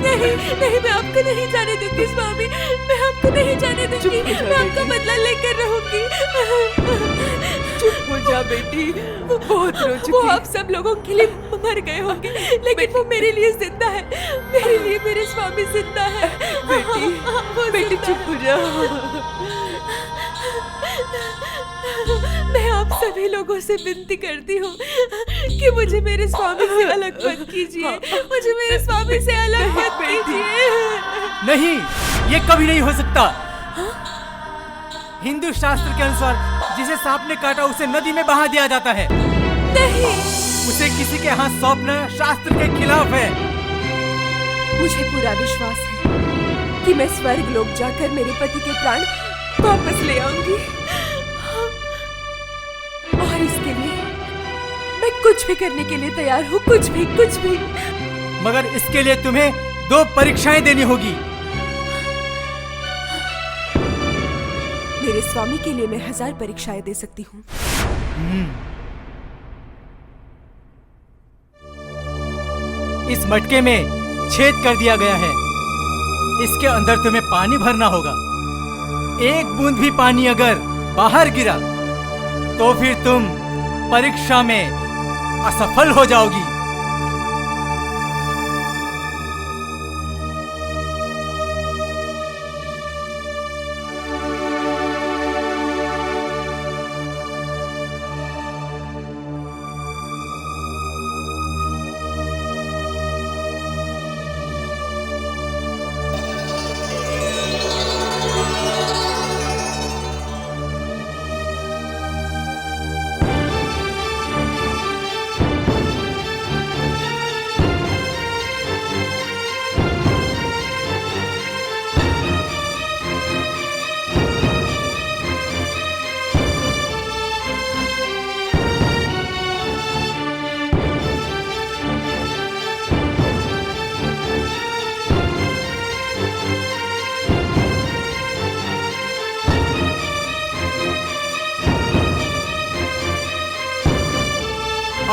नहीं, नहीं, मैं आपको नहीं जाने दूंगी स्वामी। मैं आपको नहीं जाने दूंगी। मैं आपका बदला लेकर रहूंगी। चुप हो जा बेटी। वो बहुत रो चुकी। वो आप सब लोगों के लिए मर गए होंगे, लेकिन वो मेरे लिए जिंदा है। मेरे लिए मेरे स्वामी जिंदा है। बेटी चुप हो जा। मैं आप सभी लोगों से विनती करती हूँ कि मुझे मेरे स्वामी से अलग मत कीजिए। मुझे मेरे स्वामी से अलग मत कीजिए। नहीं, ये कभी नहीं हो सकता। हिंदू शास्त्र के अनुसार जिसे सांप ने काटा उसे नदी में बहा दिया जाता है। नहीं, उसे किसी के हाथ सौंपना शास्त्र के खिलाफ है। मुझे पूरा विश्वास है कि मैं स्वर्ग लोक जाकर मेरे पति के प्राण वापस ले आऊंगी, और इसके लिए मैं कुछ भी करने के लिए तैयार हूँ। कुछ भी। मगर इसके लिए तुम्हें 2 परीक्षाएं देनी होगी। मेरे स्वामी के लिए मैं 1000 परीक्षाएं दे सकती हूँ। इस मटके में छेद कर दिया गया है। इसके अंदर तुम्हें पानी भरना होगा। एक बूंद भी पानी अगर बाहर गिरा तो फिर तुम परीक्षा में असफल हो जाओगी।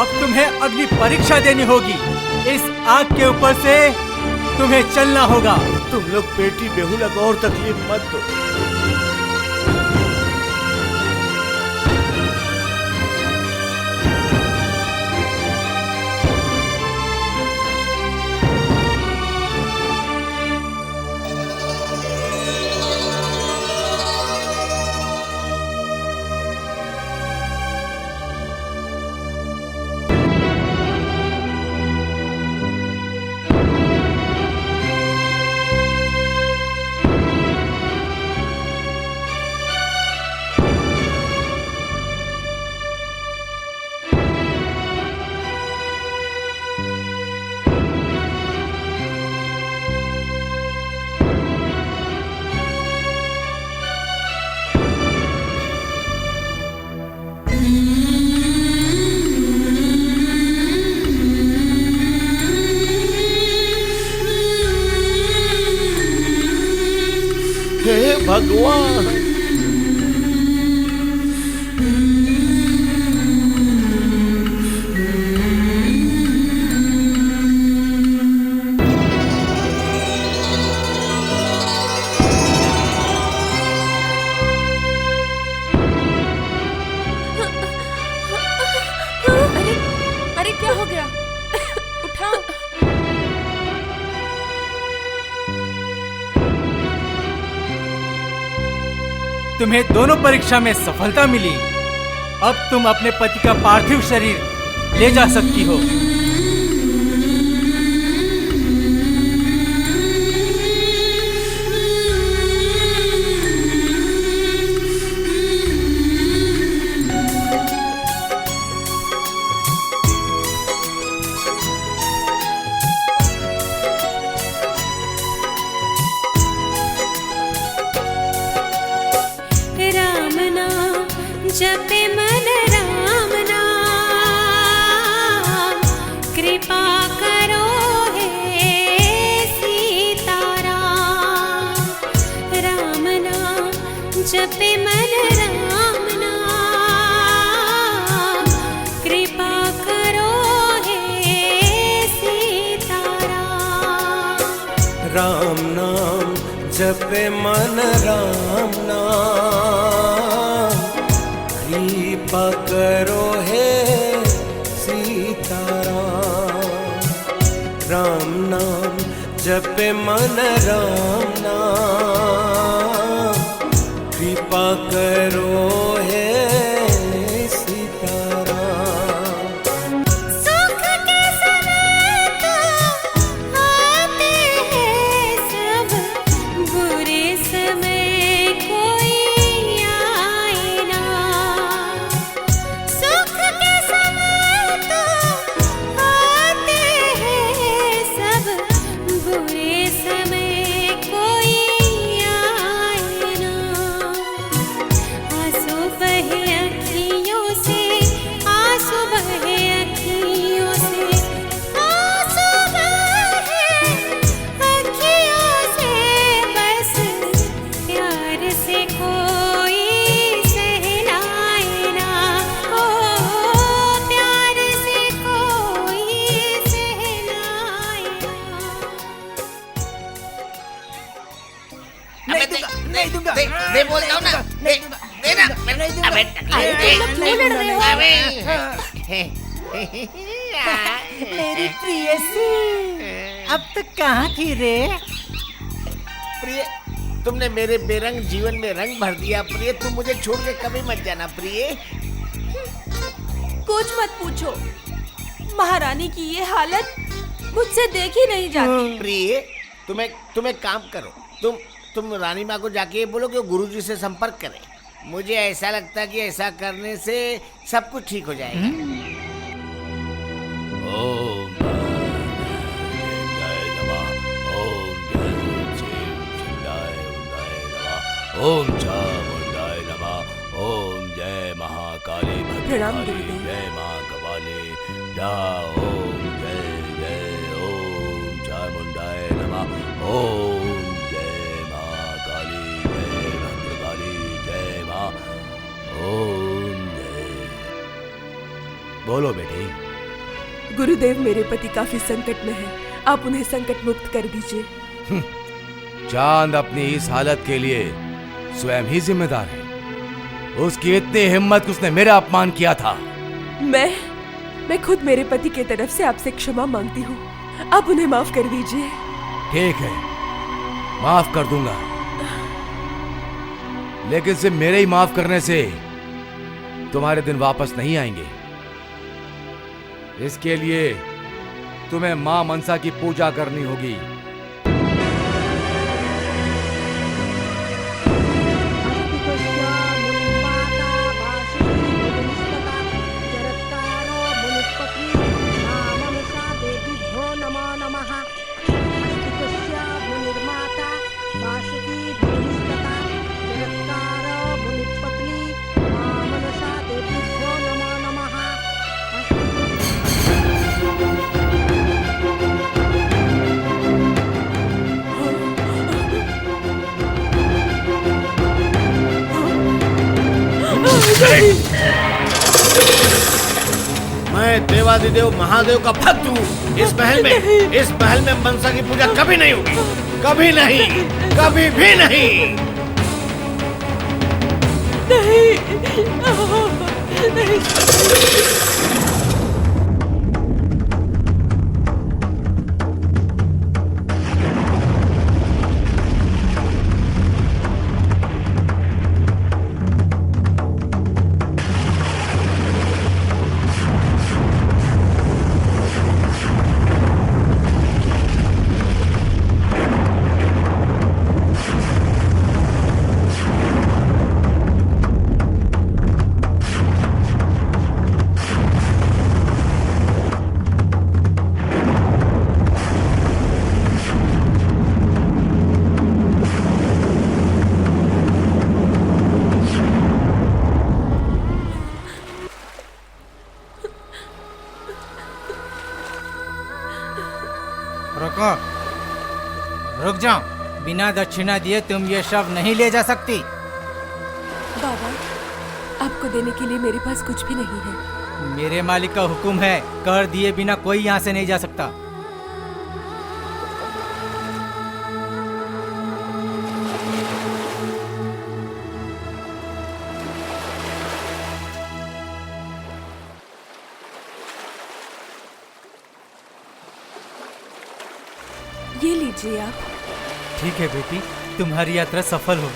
अब तुम्हें अग्नि परीक्षा देनी होगी। इस आग के ऊपर से तुम्हें चलना होगा। तुम लोग बेटी बेहुला को और तकलीफ मत दो। भगवान। अरे अरे क्या हो गया? उठाओ। तुम्हें दोनों परीक्षा में सफलता मिली। अब तुम अपने पति का पार्थिव शरीर ले जा सकती हो। राम नाम जपे मन राम नाम, कृपा करो हे सीताराम। राम नाम जपे मन राम नाम, कृपा करो हे सीताराम। राम नाम जपे मन राम नाम, कृपा करो हे सीताराम। राम नाम जपे मन राम नाम, कृपा करो हे सीताराम। सुख के समय तो आते हैं सब, बुरे समय कोई आए ना। सुख के समय तो आते हैं सब, बुरे समय कोई आए ना। आंसू बहे अखियों से, आंसू बहे अखियों से, आंसू बहे अखियों से, बस प्यार से कोई सहलाए ना। ओ प्यार से कोई सहलाए ना। नहीं दूंगा, मैं बोलता हूँ ना, देना, अबे क्यों लड़ रहे हो? मेरी प्रियसी, अब तक कहाँ थी रे? प्रिय, तुमने मेरे बेरंग जीवन में रंग भर दिया। प्रिय, तुम मुझे छोड़ के कभी मत जाना। प्रिय, कुछ मत पूछो। महारानी की ये हालत मुझसे देखी नहीं जाती। प्रिय, तुम एक काम करो, तुम रानी माँ को जाके बोलो कि वो गुरुजी से संपर्क करें। मुझे ऐसा लगता है कि ऐसा करने से सब कुछ ठीक हो जाएगा। ओम जय नमः, ओम जय शिवाय नमः, ओम चामुंडाय नमः, ओम जय महाकाली प्रणाम भद्रकाली, गुरुदेव। जय माँ कपाली, जा ओम जय जय, ओम चामुंडाय नमः, ओम जय महाकाली, जय भद्रकाली, जय माँ, ओम जय। बोलो बेटी। गुरुदेव, मेरे पति काफी संकट में है, आप उन्हें संकट मुक्त कर दीजिए। चांद अपनी इस हालत के लिए स्वयं ही जिम्मेदार है। उसकी इतनी हिम्मत कि उसने मेरा अपमान किया था। मैं खुद मेरे पति के तरफ से आपसे क्षमा मांगती हूँ, आप उन्हें माफ कर दीजिए। ठीक है, माफ कर दूंगा, लेकिन सिर्फ मेरे ही माफ करने से तुम्हारे दिन वापस नहीं आएंगे। इसके लिए तुम्हें मां मनसा की पूजा करनी होगी। मैं देवादिदेव महादेव का भक्त हूँ। इस महल में मनसा की पूजा कभी नहीं होगी, कभी नहीं, कभी भी नहीं। रुको, रुक जाओ। बिना दक्षिणा दिए तुम ये शव नहीं ले जा सकती। बाबा, आपको देने के लिए मेरे पास कुछ भी नहीं है। मेरे मालिक का हुक्म है, कर दिए बिना कोई यहाँ से नहीं जा सकता। ये लीजिए आप। ठीक है बेटी, तुम्हारी यात्रा सफल हो।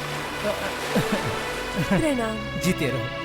प्रणाम। जीते रहो।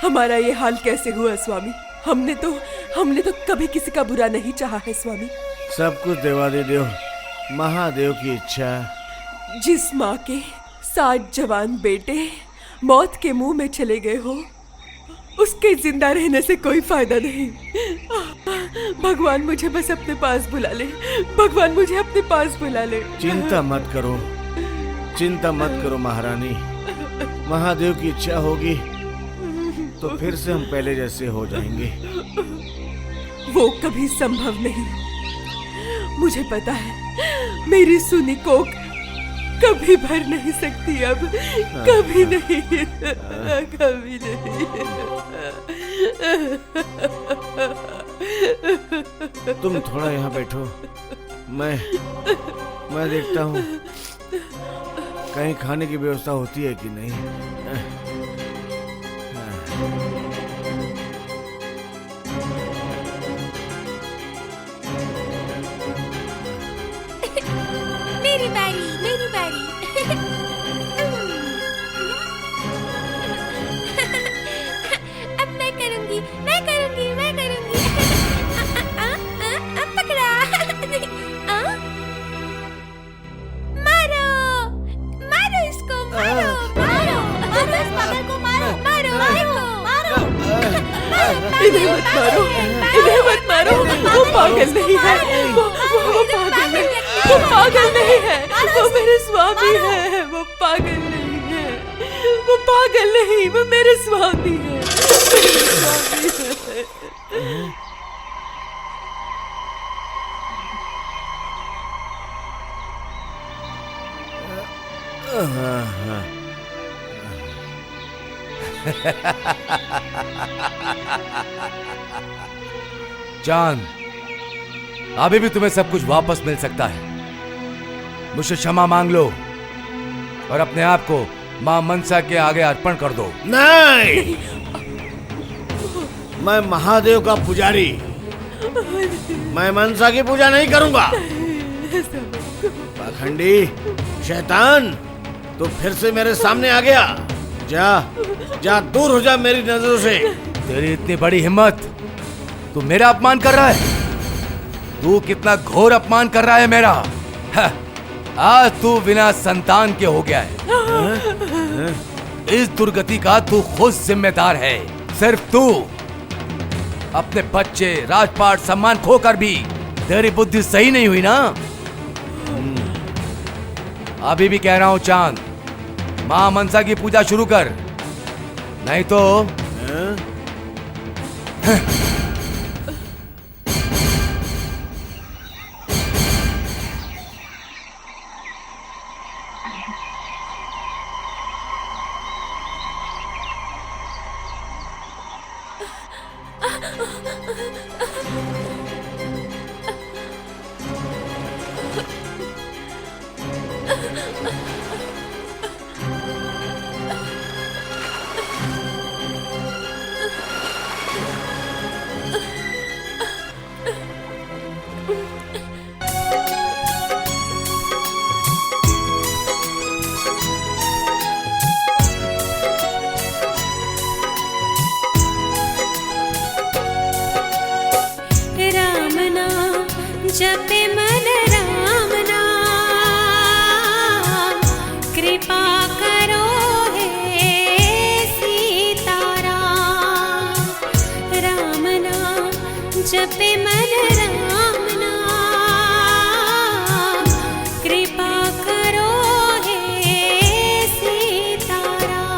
हमारा ये हाल कैसे हुआ स्वामी? हमने तो कभी किसी का बुरा नहीं चाहा है स्वामी। सब कुछ देवादिदेव महादेव की इच्छा। जिस माँ के 7 जवान बेटे मौत के मुंह में चले गए हो, उसके जिंदा रहने से कोई फायदा नहीं। भगवान मुझे बस अपने पास बुला ले, भगवान मुझे अपने पास बुला ले। चिंता मत करो महारानी। महादेव की इच्छा होगी तो फिर से हम पहले जैसे हो जाएंगे। वो कभी संभव नहीं। मुझे पता है मेरी सुनी कोख कभी भर नहीं सकती अब, कभी नहीं, कभी नहीं। तुम थोड़ा यहाँ बैठो, मैं देखता हूँ कहीं खाने की व्यवस्था होती है कि नहीं। मेरी बारी। अब मैं करूंगी। पकड़ा। मारो इसको, मारो इस पागल को, मारो। इन्हें मत मारो, वो पागल नहीं है, वो पागल नहीं। वो पागल नहीं है, वो मेरे स्वामी है। वो पागल नहीं है, वो पागल नहीं, वो मेरे स्वामी है, मेरे स्वामी है। चांद, अभी भी तुम्हें सब कुछ वापस मिल सकता है। मुझसे क्षमा मांग लो और अपने आप को मां मनसा के आगे अर्पण कर दो। नहीं, मैं महादेव का पुजारी, मैं मनसा की पूजा नहीं करूंगा। पाखंडी शैतान, तू फिर से मेरे सामने आ गया। जा जा, दूर हो जा मेरी नजरों से। तेरी इतनी बड़ी हिम्मत, तू मेरा अपमान कर रहा है? तू कितना घोर अपमान कर रहा है मेरा। आज तू बिना संतान के हो गया है। इस दुर्गति का तू खुद जिम्मेदार है। सिर्फ तू। अपने बच्चे, राजपाट, सम्मान खोकर भी तेरी बुद्धि सही नहीं हुई ना। अभी भी कह रहा हूं चांद, मां मनसा की पूजा शुरू कर, नहीं तो जपे मन राम नाम, कृपा करो हे सीताराम। राम नाम जपे मन राम नाम, कृपा करो हे सीताराम।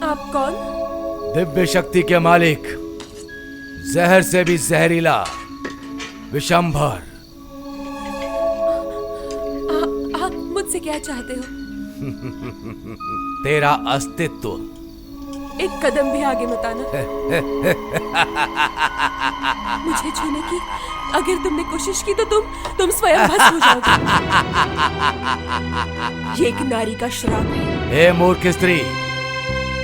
आप कौन? दिव्य शक्ति के मालिक, जहर से भी जहरीला विशंभर। आप मुझसे क्या चाहते हो? तेरा अस्तित्व। एक कदम भी आगे मत आना। मुझे छूने की अगर तुमने कोशिश की तो तुम स्वयं भस्म हो जाओगे। ये एक नारी का श्राप है। हे मूर्ख स्त्री,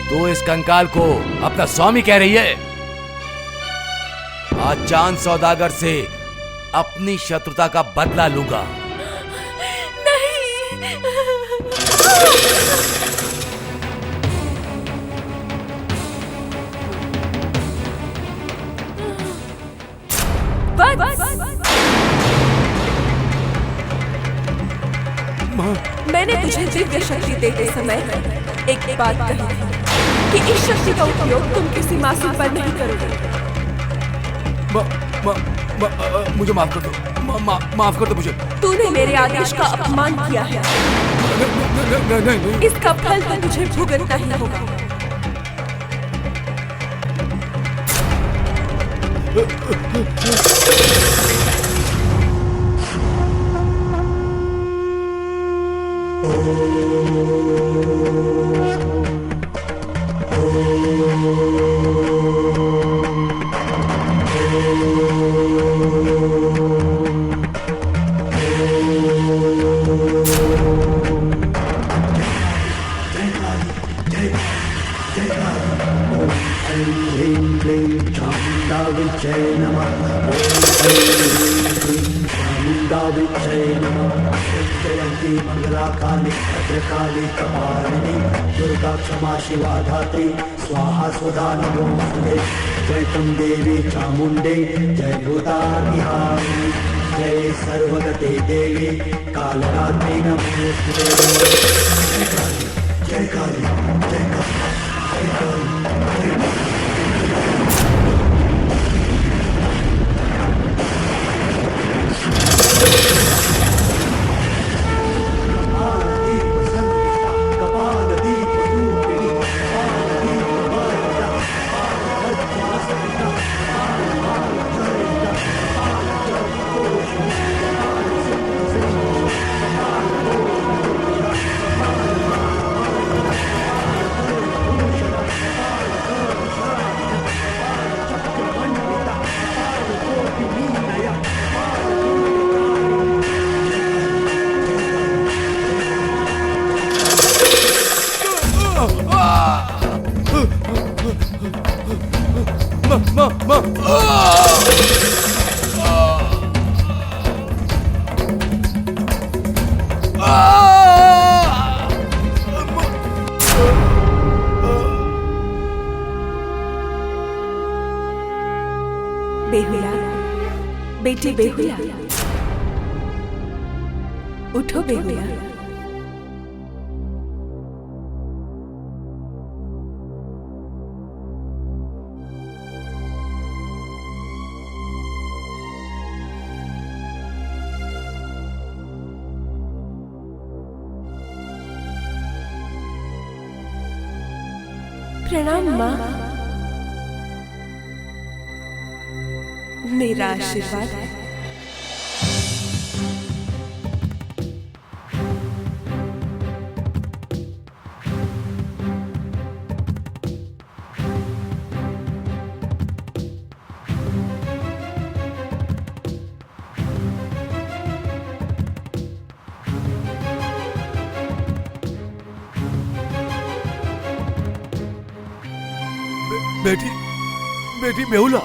तू इस कंकाल को अपना स्वामी कह रही है? आज चांद सौदागर से अपनी शत्रुता का बदला लूंगा। नहीं। मैंने तुझे दिव्य शक्ति देते समय एक बात कही थी कि इस शक्ति का उपयोग तुम किसी मासूम पर नहीं करोगे। मुझे माफ कर दो, माफ कर दो मुझे। तूने मेरे आदेश का अपमान किया है। नहीं। इसका फल तो तुझे भुगतना ही होगा। चामुंडा विच्चै नमः। जयन्ती मंगला काली भद्रकाली कपालिनी दुर्गा क्षमा शिवा धात्री स्वाहा स्वधा नमोस्तुते। जय तुम देवी चामुंडे जय भूतानिहारिणी जय सर्वगते देवी कालरात्रि नमोस्तुते। जय काली जय काली जय काली जय काली जय काली। बेहुला, बेटी बेहुला, उठो बेहुला। प्रणाम माँ। मेरा आशीर्वाद है। बेटी बेटी बेहुला,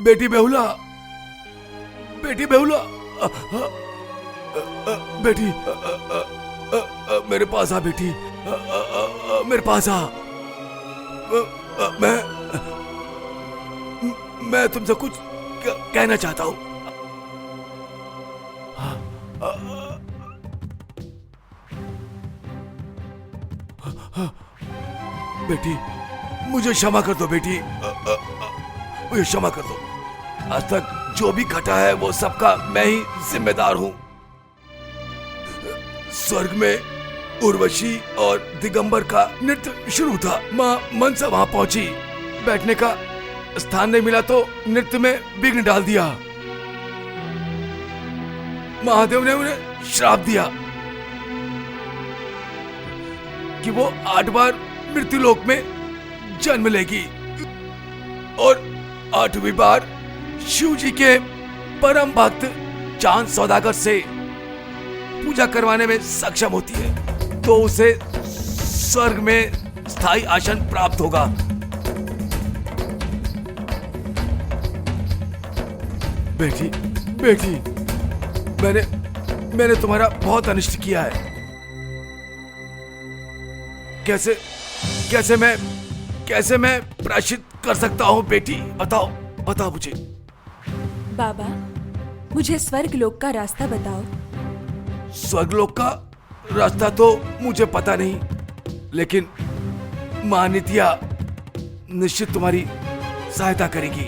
बेटी बेहुला, बेटी बेहुला, बेटी मेरे पास आ बेटी, मेरे पास आ। मैं तुमसे कुछ कहना चाहता हूं। बेटी मुझे क्षमा कर दो बेटी, मुझे क्षमा कर दो। आज तक जो भी घटा है वो सबका मैं ही जिम्मेदार हूं। स्वर्ग में उर्वशी और दिगंबर का नृत्य शुरू था। माँ मनसा वहां पहुंची, बैठने का स्थान नहीं मिला तो नृत्य में विघ्न डाल दिया। महादेव ने उन्हें श्राप दिया कि वो 8 बार मृत्युलोक में जन्म लेगी और 8वीं बार शिव जी के परम भक्त चांद सौदागर से पूजा करवाने में सक्षम होती है तो उसे स्वर्ग में स्थायी आसन प्राप्त होगा। बेटी बेटी मैंने तुम्हारा बहुत अनिष्ट किया है। कैसे मैं प्रायश्चित कर सकता हूँ बेटी? बताओ मुझे। बाबा मुझे स्वर्ग लोक का रास्ता बताओ। स्वर्गलोक का रास्ता तो मुझे पता नहीं, लेकिन मां नित्या निश्चित तुम्हारी सहायता करेगी।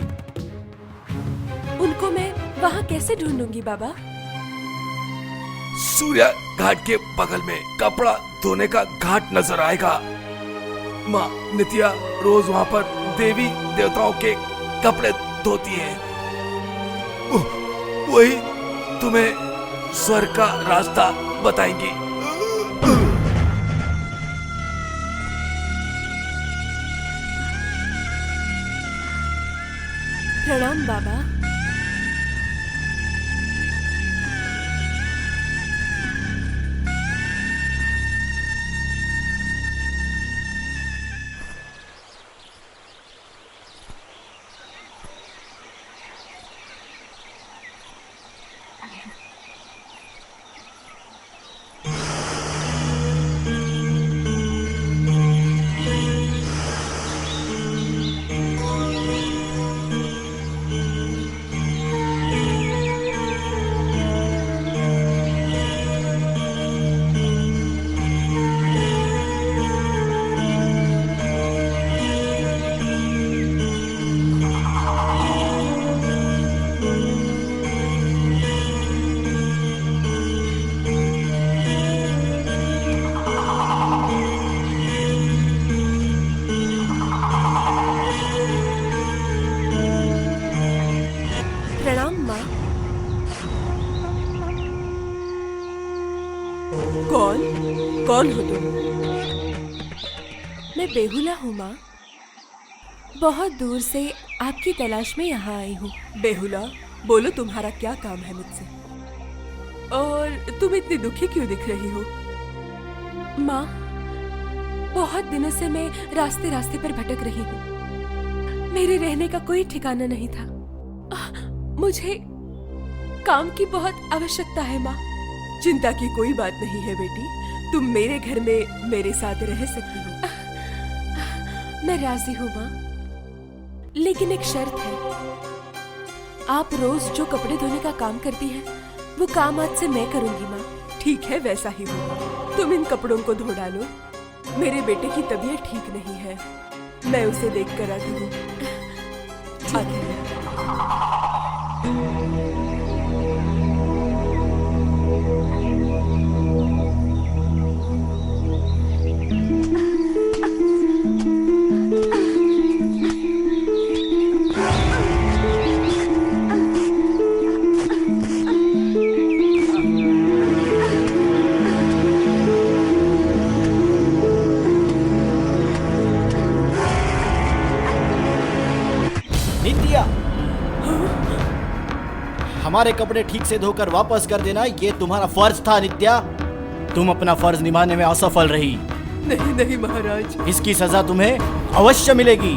उनको मैं वहां कैसे ढूंढूंगी बाबा? सूर्य घाट के बगल में कपड़ा धोने का घाट नजर आएगा। माँ नित्या रोज वहां पर देवी देवताओं के कपड़े धोती है। वही तुम्हें स्वर्ग का रास्ता बताएंगी। प्रणाम बाबा। प्रणाम माँ। कौन कौन हो तुम? मैं बेहुला हूँ माँ। बहुत दूर से आपकी तलाश में यहाँ आई हूँ। बेहुला, बोलो तुम्हारा क्या काम है मुझसे? और तुम इतनी दुखी क्यों दिख रही हो? माँ, बहुत दिनों से मैं रास्ते रास्ते पर भटक रही हूँ। मेरे रहने का कोई ठिकाना नहीं था। मुझे काम की बहुत आवश्यकता है माँ। चिंता की कोई बात नहीं है बेटी, तुम मेरे घर में मेरे साथ रह सकती हो। मैं राजी हूँ माँ, लेकिन एक शर्त है। आप रोज जो कपड़े धोने का काम करती हैं, वो काम आज से मैं करूंगी माँ। ठीक है, वैसा ही होगा। तुम इन कपड़ों को धो डालो। मेरे बेटे की तबीयत ठीक नहीं है, मैं उसे देख कर आती हूँ। नित्या, हमारे कपड़े ठीक से धोकर वापस कर देना, ये तुम्हारा फर्ज था। नित्या, तुम अपना फर्ज निभाने में असफल रही। नहीं नहीं महाराज, इसकी सजा तुम्हें अवश्य मिलेगी।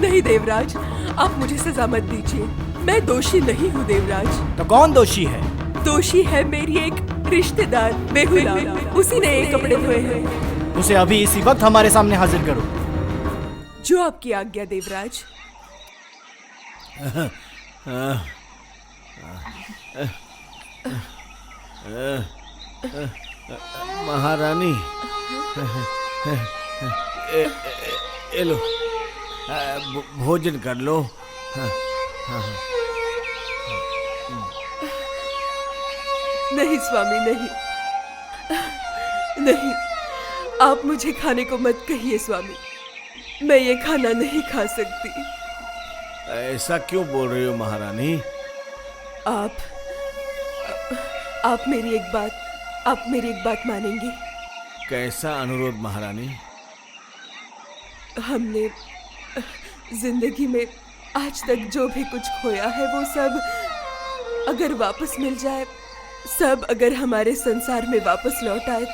नहीं देवराज, आप मुझे सजा मत दीजिए। मैं दोषी नहीं हूँ देवराज। तो कौन दोषी है? दोषी है मेरी एक रिश्तेदार बेहुला। उसी ने ये कपड़े धोए हैं। उसे अभी इसी वक्त हमारे सामने हाजिर करो। जो आपकी आज्ञा देवराज। महारानी, ए लो, भोजन कर लो। नहीं स्वामी, नहीं नहीं, आप मुझे खाने को मत कहिए स्वामी। मैं ये खाना नहीं खा सकती। ऐसा क्यों बोल रही हो महारानी? आप मेरी एक बात मानेंगे? कैसा अनुरोध महारानी? हमने जिंदगी में आज तक जो भी कुछ खोया है वो सब अगर वापस मिल जाए, सब अगर हमारे संसार में वापस लौट आए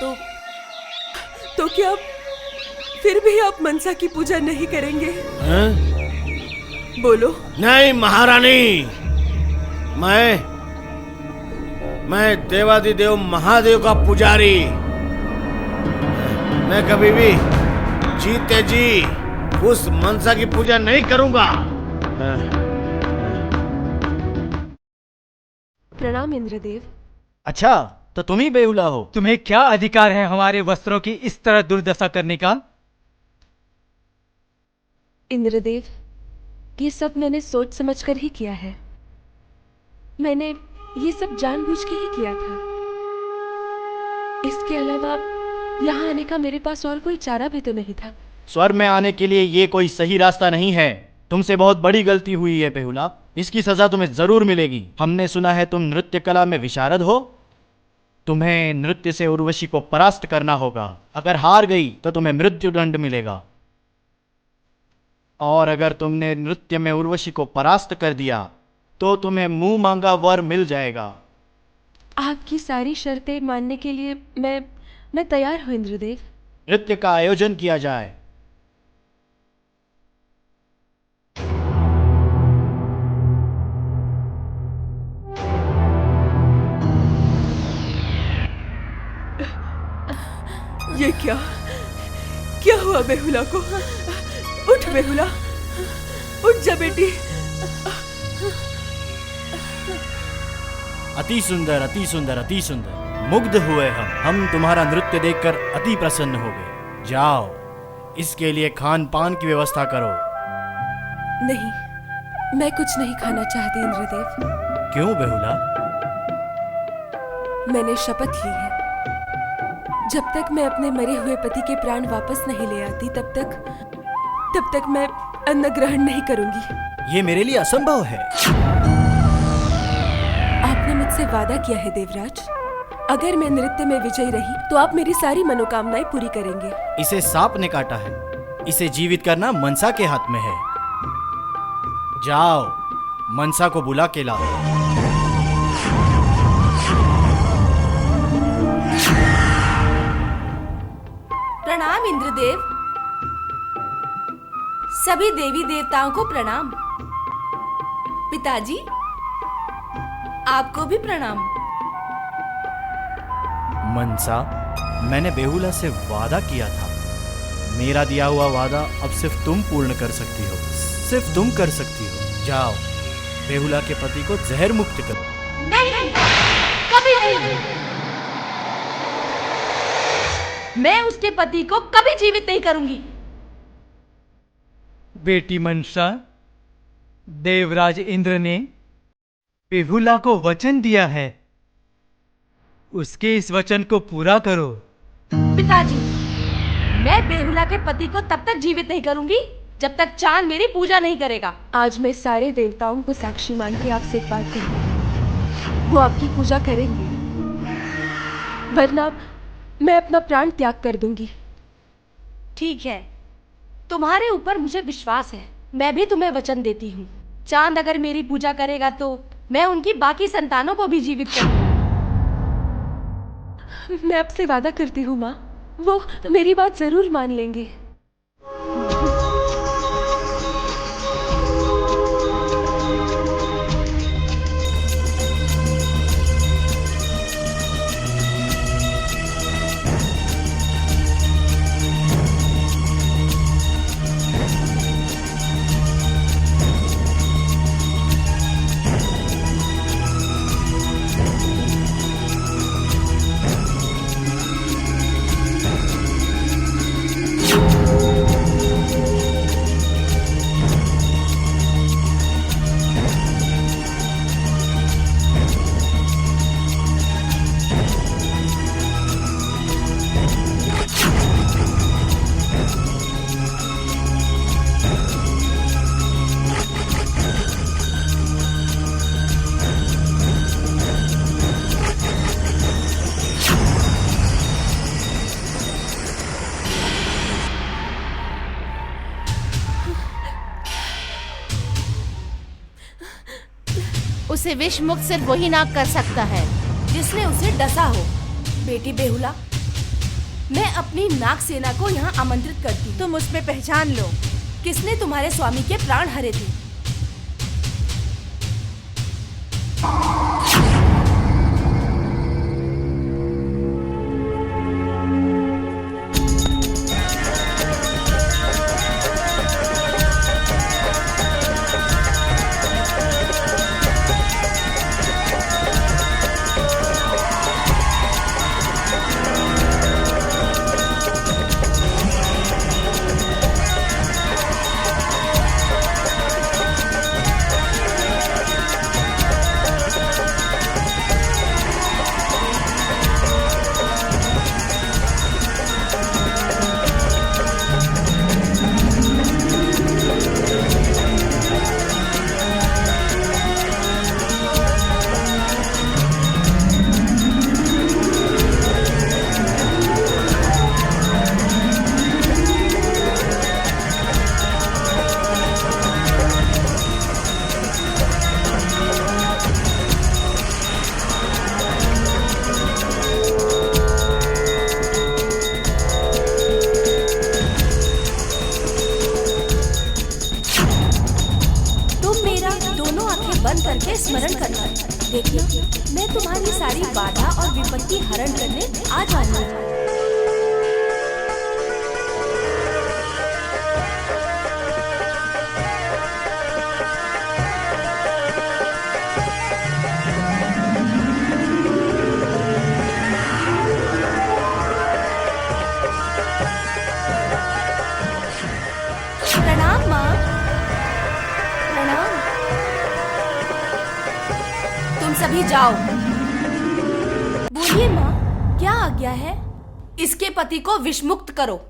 तो क्या फिर भी आप मनसा की पूजा नहीं करेंगे? बोलो। नहीं महारानी, मैं देवादिदेव महादेव का पुजारी, मैं कभी भी जीते जी उस मनसा की पूजा नहीं करूंगा। प्रणाम इंद्रदेव। अच्छा, तो तुम ही बेहुला हो? तुम्हें क्या अधिकार है हमारे वस्त्रों की इस तरह दुर्दशा करने का? इंद्रदेव, ये सब मैंने सोच समझकर ही किया है। मैंने ये सब जानबूझ के ही किया था। इसके अलावा यहाँ आने का मेरे पास और कोई चारा भी तो नहीं था। स्वर्ग में आने के लिए ये कोई सही रास्ता नहीं है। तुमसे बहुत बड़ी गलती हुई है बेहुला, इसकी सजा तुम्हें जरूर मिलेगी। हमने सुना है तुम नृत्य कला में विशारद हो। तुम्हें नृत्य से उर्वशी को परास्त करना होगा। अगर हार गई तो तुम्हें मृत्युदंड मिलेगा, और अगर तुमने नृत्य में उर्वशी को परास्त कर दिया तो तुम्हें मुंह मांगा वर मिल जाएगा। आपकी सारी शर्तें मानने के लिए मैं तैयार हूँ इंद्रदेव। नृत्य का आयोजन किया जाए। ये क्या क्या हुआ बेहुला को? उठ बेहुला, उठ जा बेटी। अति सुंदर, अति सुंदर, अति सुंदर। मुग्ध हुए हम तुम्हारा नृत्य देखकर अति प्रसन्न हो गए। जाओ, इसके लिए खान पान की व्यवस्था करो। नहीं, मैं कुछ नहीं खाना चाहती इंद्रदेव। क्यों बेहुला? मैंने शपथ ली है, जब तक मैं अपने मरे हुए पति के प्राण वापस नहीं ले आती तब तक मैं अन्न ग्रहण नहीं करूंगी। ये मेरे लिए असंभव है। आपने मुझसे वादा किया है देवराज, अगर मैं नृत्य में विजयी रही तो आप मेरी सारी मनोकामनाएं पूरी करेंगे। इसे सांप ने काटा है, इसे जीवित करना मनसा के हाथ में है। जाओ, मनसा को बुला के लाओ। प्रणाम इंद्रदेव। सभी देवी देवताओं को प्रणाम। पिताजी, आपको भी प्रणाम। मनसा, मैंने बेहुला से वादा किया था। मेरा दिया हुआ वादा अब सिर्फ तुम पूर्ण कर सकती हो, सिर्फ तुम कर सकती हो। जाओ, बेहुला के पति को जहर मुक्त करो। नहीं, कभी नहीं। मैं उसके पति को कभी जीवित नहीं करूंगी। बेटी मनसा, देवराज इंद्र ने बेहुला को वचन दिया है, उसके इस वचन को पूरा करो। पिताजी, मैं बेहुला के पति को तब तक जीवित नहीं करूंगी जब तक चांद मेरी पूजा नहीं करेगा। आज मैं सारे देवताओं को साक्षी मान के आपसे एक बात कहूँ, वो आपकी पूजा करेंगे, वरना मैं अपना प्राण त्याग कर दूंगी। ठीक है, तुम्हारे ऊपर मुझे विश्वास है। मैं भी तुम्हें वचन देती हूँ, चांद अगर मेरी पूजा करेगा तो मैं उनकी बाकी संतानों को भी जीवित करूंगी। मैं आपसे वादा करती हूँ माँ, वो मेरी बात जरूर मान लेंगे। उसे विष मुक्त सिर्फ वही नाग कर सकता है जिसने उसे डसा हो। बेटी बेहुला, मैं अपनी नाग सेना को यहाँ आमंत्रित करती हूँ। तुम उसमें पहचान लो किसने तुम्हारे स्वामी के प्राण हरे थे। करके स्मरण करना। देखना, मैं तुम्हारी सारी बाधा और विपत्ति हरण करने आ जाऊंगा। अभी जाओ। बोलिए माँ, क्या आज्ञा है? इसके पति को विषमुक्त करो।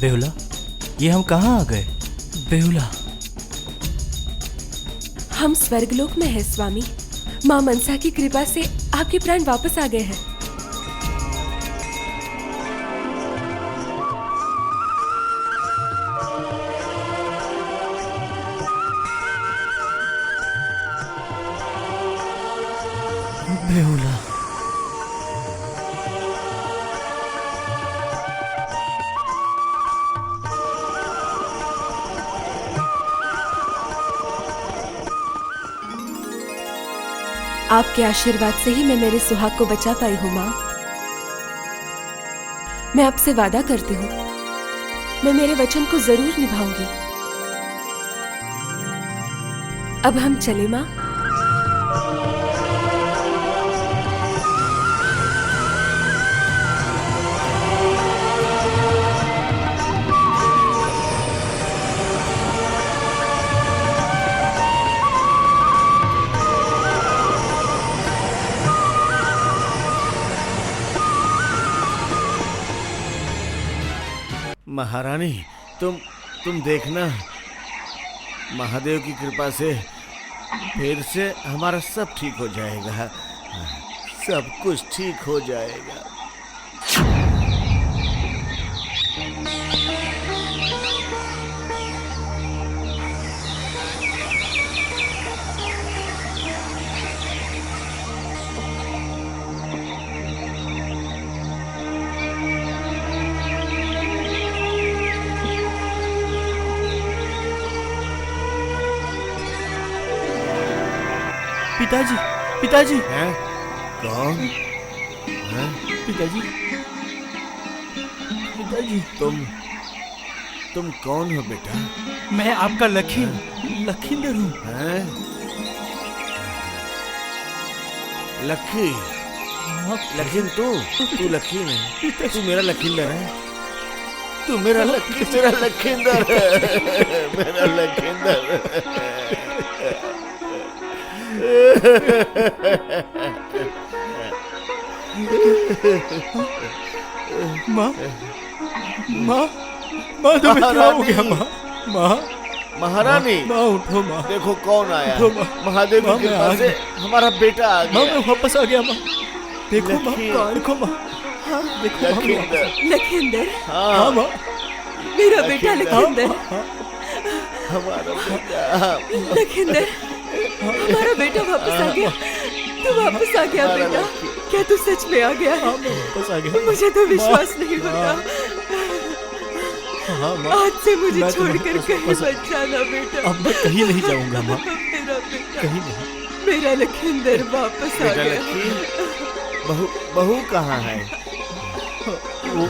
बेहुला, ये हम कहाँ आ गए? बेहुला, हम स्वर्गलोक में हैं स्वामी। माँ मनसा की कृपा से आपके प्राण वापस आ गए हैं। बेहुला, आपके आशीर्वाद से ही मैं मेरे सुहाग को बचा पाई हूँ माँ। मैं आपसे वादा करती हूँ, मैं मेरे वचन को जरूर निभाऊंगी। अब हम चले माँ। महारानी, तुम देखना, महादेव की कृपा से फिर से हमारा सब ठीक हो जाएगा। सब कुछ ठीक हो जाएगा। पिताजी, पिताजी। हैं? कौन? हैं? पिताजी, पिताजी। तुम कौन हो बेटा? मैं आपका लखींदर हूँ। हैं? लखी? लखीन तू लखी नहीं, तू मेरा लखींदर है। तू मेरा लखींदर है। मेरा लखींदर। माँ, माँ, माँ, तुम्हें क्या हो गया माँ? माँ, महारानी, माँ उठो माँ। देखो कौन आया। उठो माँ। महादेव की कृपा से हमारा बेटा आ गया। माँ, मैं वापस आ गया माँ। देखो माँ, लखींदर। देखो माँ। हाँ, देखो माँ, लखींदर। लखींदर। हाँ माँ, मेरा बेटा लखींदर। हमारा बेटा। लखींदर, हमारा बेटा वापस आ गया। तू वापस आ गया बेटा। क्या तू सच में आ गया? हाँ, मैं वापस आ गया। मुझे तो विश्वास नहीं होता। हाँ माँ, आज से मुझे मैं छोड़कर तुम्हारे कहीं पास मत जाना बेटा। अब मैं कहीं नहीं जाऊंगा माँ। मेरा बेटा, कहीं नहीं। मेरा लखींदर वापस आ बेटा गया। लखी, बहू कहाँ है? वो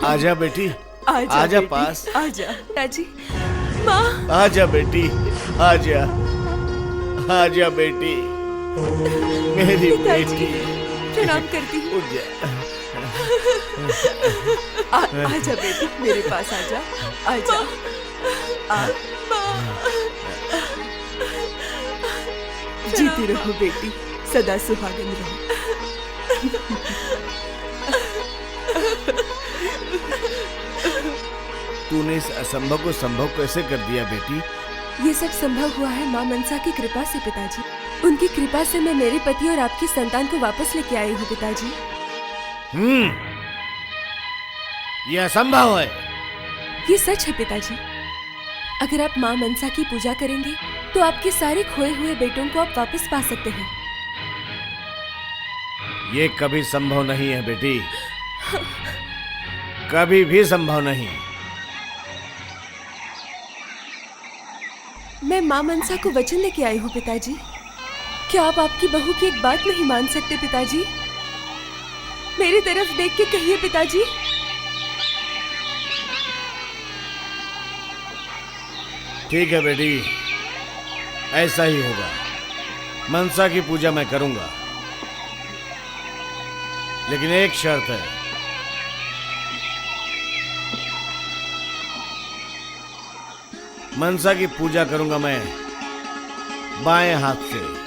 आजा बेटी, आजा बेटी, पास। आजा ताजी। माँ, आजा बेटी, आजा, आजा बेटी, मेरी बेटी। प्रणाम करती हूँ। उठ जा। आजा बेटी, मेरे पास आजा। आजा। जीती रहो बेटी, सदा सुहागन रहो। तूने इस असंभव को संभव कैसे कर दिया बेटी? ये सब संभव हुआ है माँ मनसा की कृपा से पिताजी। उनकी कृपा से मैं मेरे पति और आपकी संतान को वापस लेके आई हूँ पिताजी। ये असंभव है। ये सच है पिताजी। अगर आप माँ मनसा की पूजा करेंगे तो आपके सारे खोए हुए बेटों को आप वापस पा सकते हैं। ये कभी संभव नहीं है बेटी, कभी भी संभव नहीं। मैं माँ मनसा को वचन लेके आई हूँ पिताजी। क्या आप आपकी बहू की एक बात नहीं मान सकते पिताजी? मेरी तरफ देख के कहिए पिताजी। ठीक है बेटी, ऐसा ही होगा। मनसा की पूजा मैं करूंगा, लेकिन एक शर्त है। मनसा की पूजा करूंगा मैं बाएं हाथ से।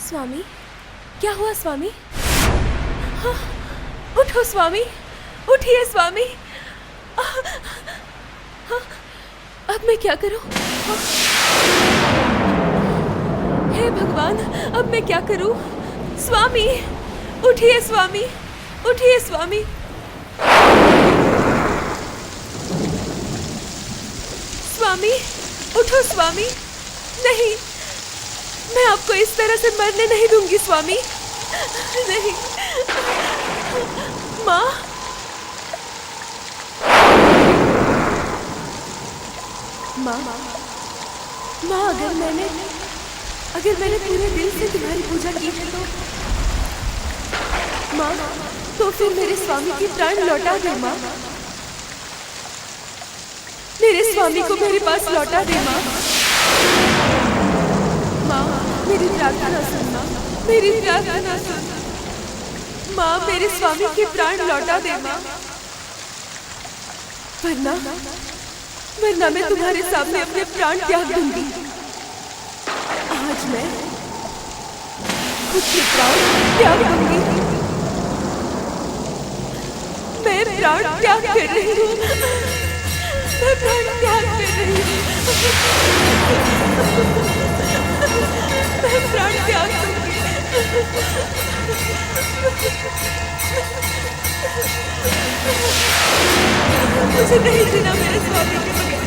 स्वामी, क्या हुआ स्वामी? हाँ, उठो स्वामी, उठिए स्वामी। हाँ, अब मैं क्या करूं? हाँ, हे भगवान, अब मैं क्या करूं? स्वामी, उठिए स्वामी, उठिए स्वामी। स्वामी, उठो स्वामी। नहीं, मैं आपको इस तरह से मरने नहीं दूंगी स्वामी। नहीं। माँ, माँ, माँ, अगर मैंने पूरे दिल से तुम्हारी पूजा की है तो माँ, तो फिर मेरे स्वामी की प्राण लौटा दे माँ। मेरे स्वामी को मेरे पास लौटा दे माँ। माँ, मेरी प्रार्थना सुन माँ, मेरी प्रार्थना सुन माँ। मेरे स्वामी के प्राण लौटा दे माँ, वरना मैं तुम्हारे सामने अपने प्राण त्याग दूंगी। आज मैं खुद के प्राण त्याग दूंगी। मैं प्राण त्याग कर रही हूँ। मैं प्राण त्याग कर रही हूँ। मैं प्राण त्याग दूंगी। मुझे नहीं जीना मेरे स्वामी के बगैर।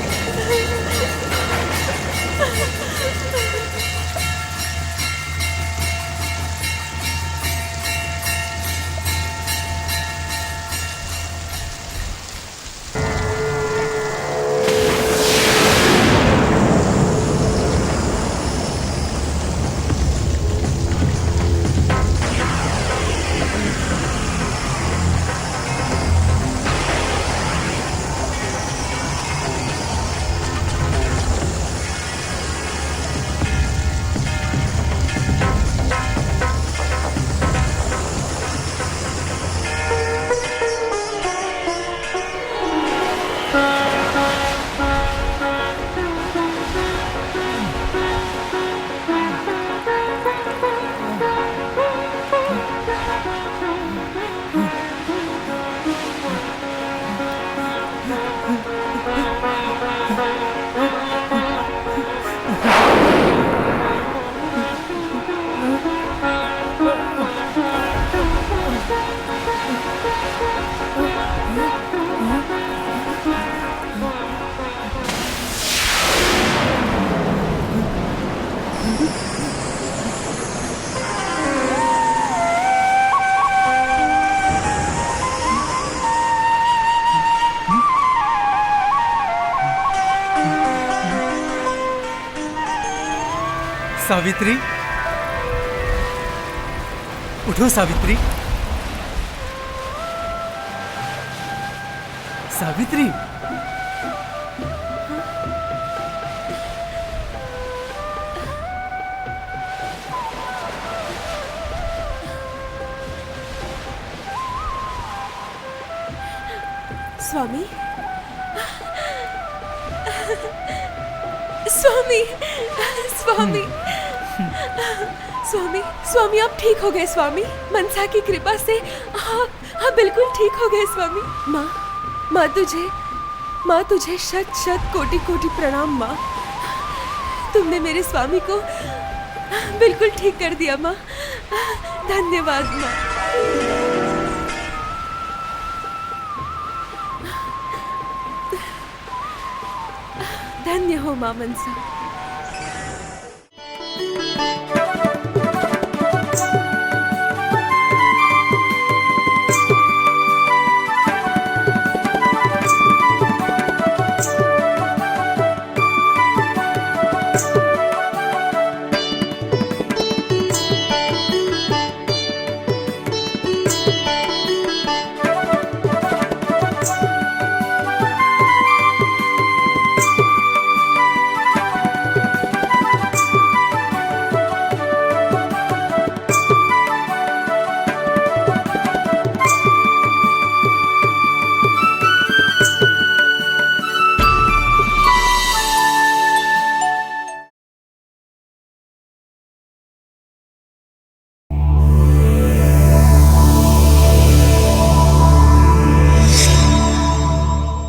सावित्री, उठो सावित्री। सावित्री, स्वामी, स्वामी, स्वामी, स्वामी, स्वामी, आप ठीक हो गए स्वामी। मनसा की कृपा से आप बिल्कुल ठीक हो गए स्वामी। माँ तुझे शत शत कोटि कोटि प्रणाम माँ। तुमने मेरे स्वामी को बिल्कुल ठीक कर दिया माँ। धन्यवाद माँ। धन्य हो माँ मनसा।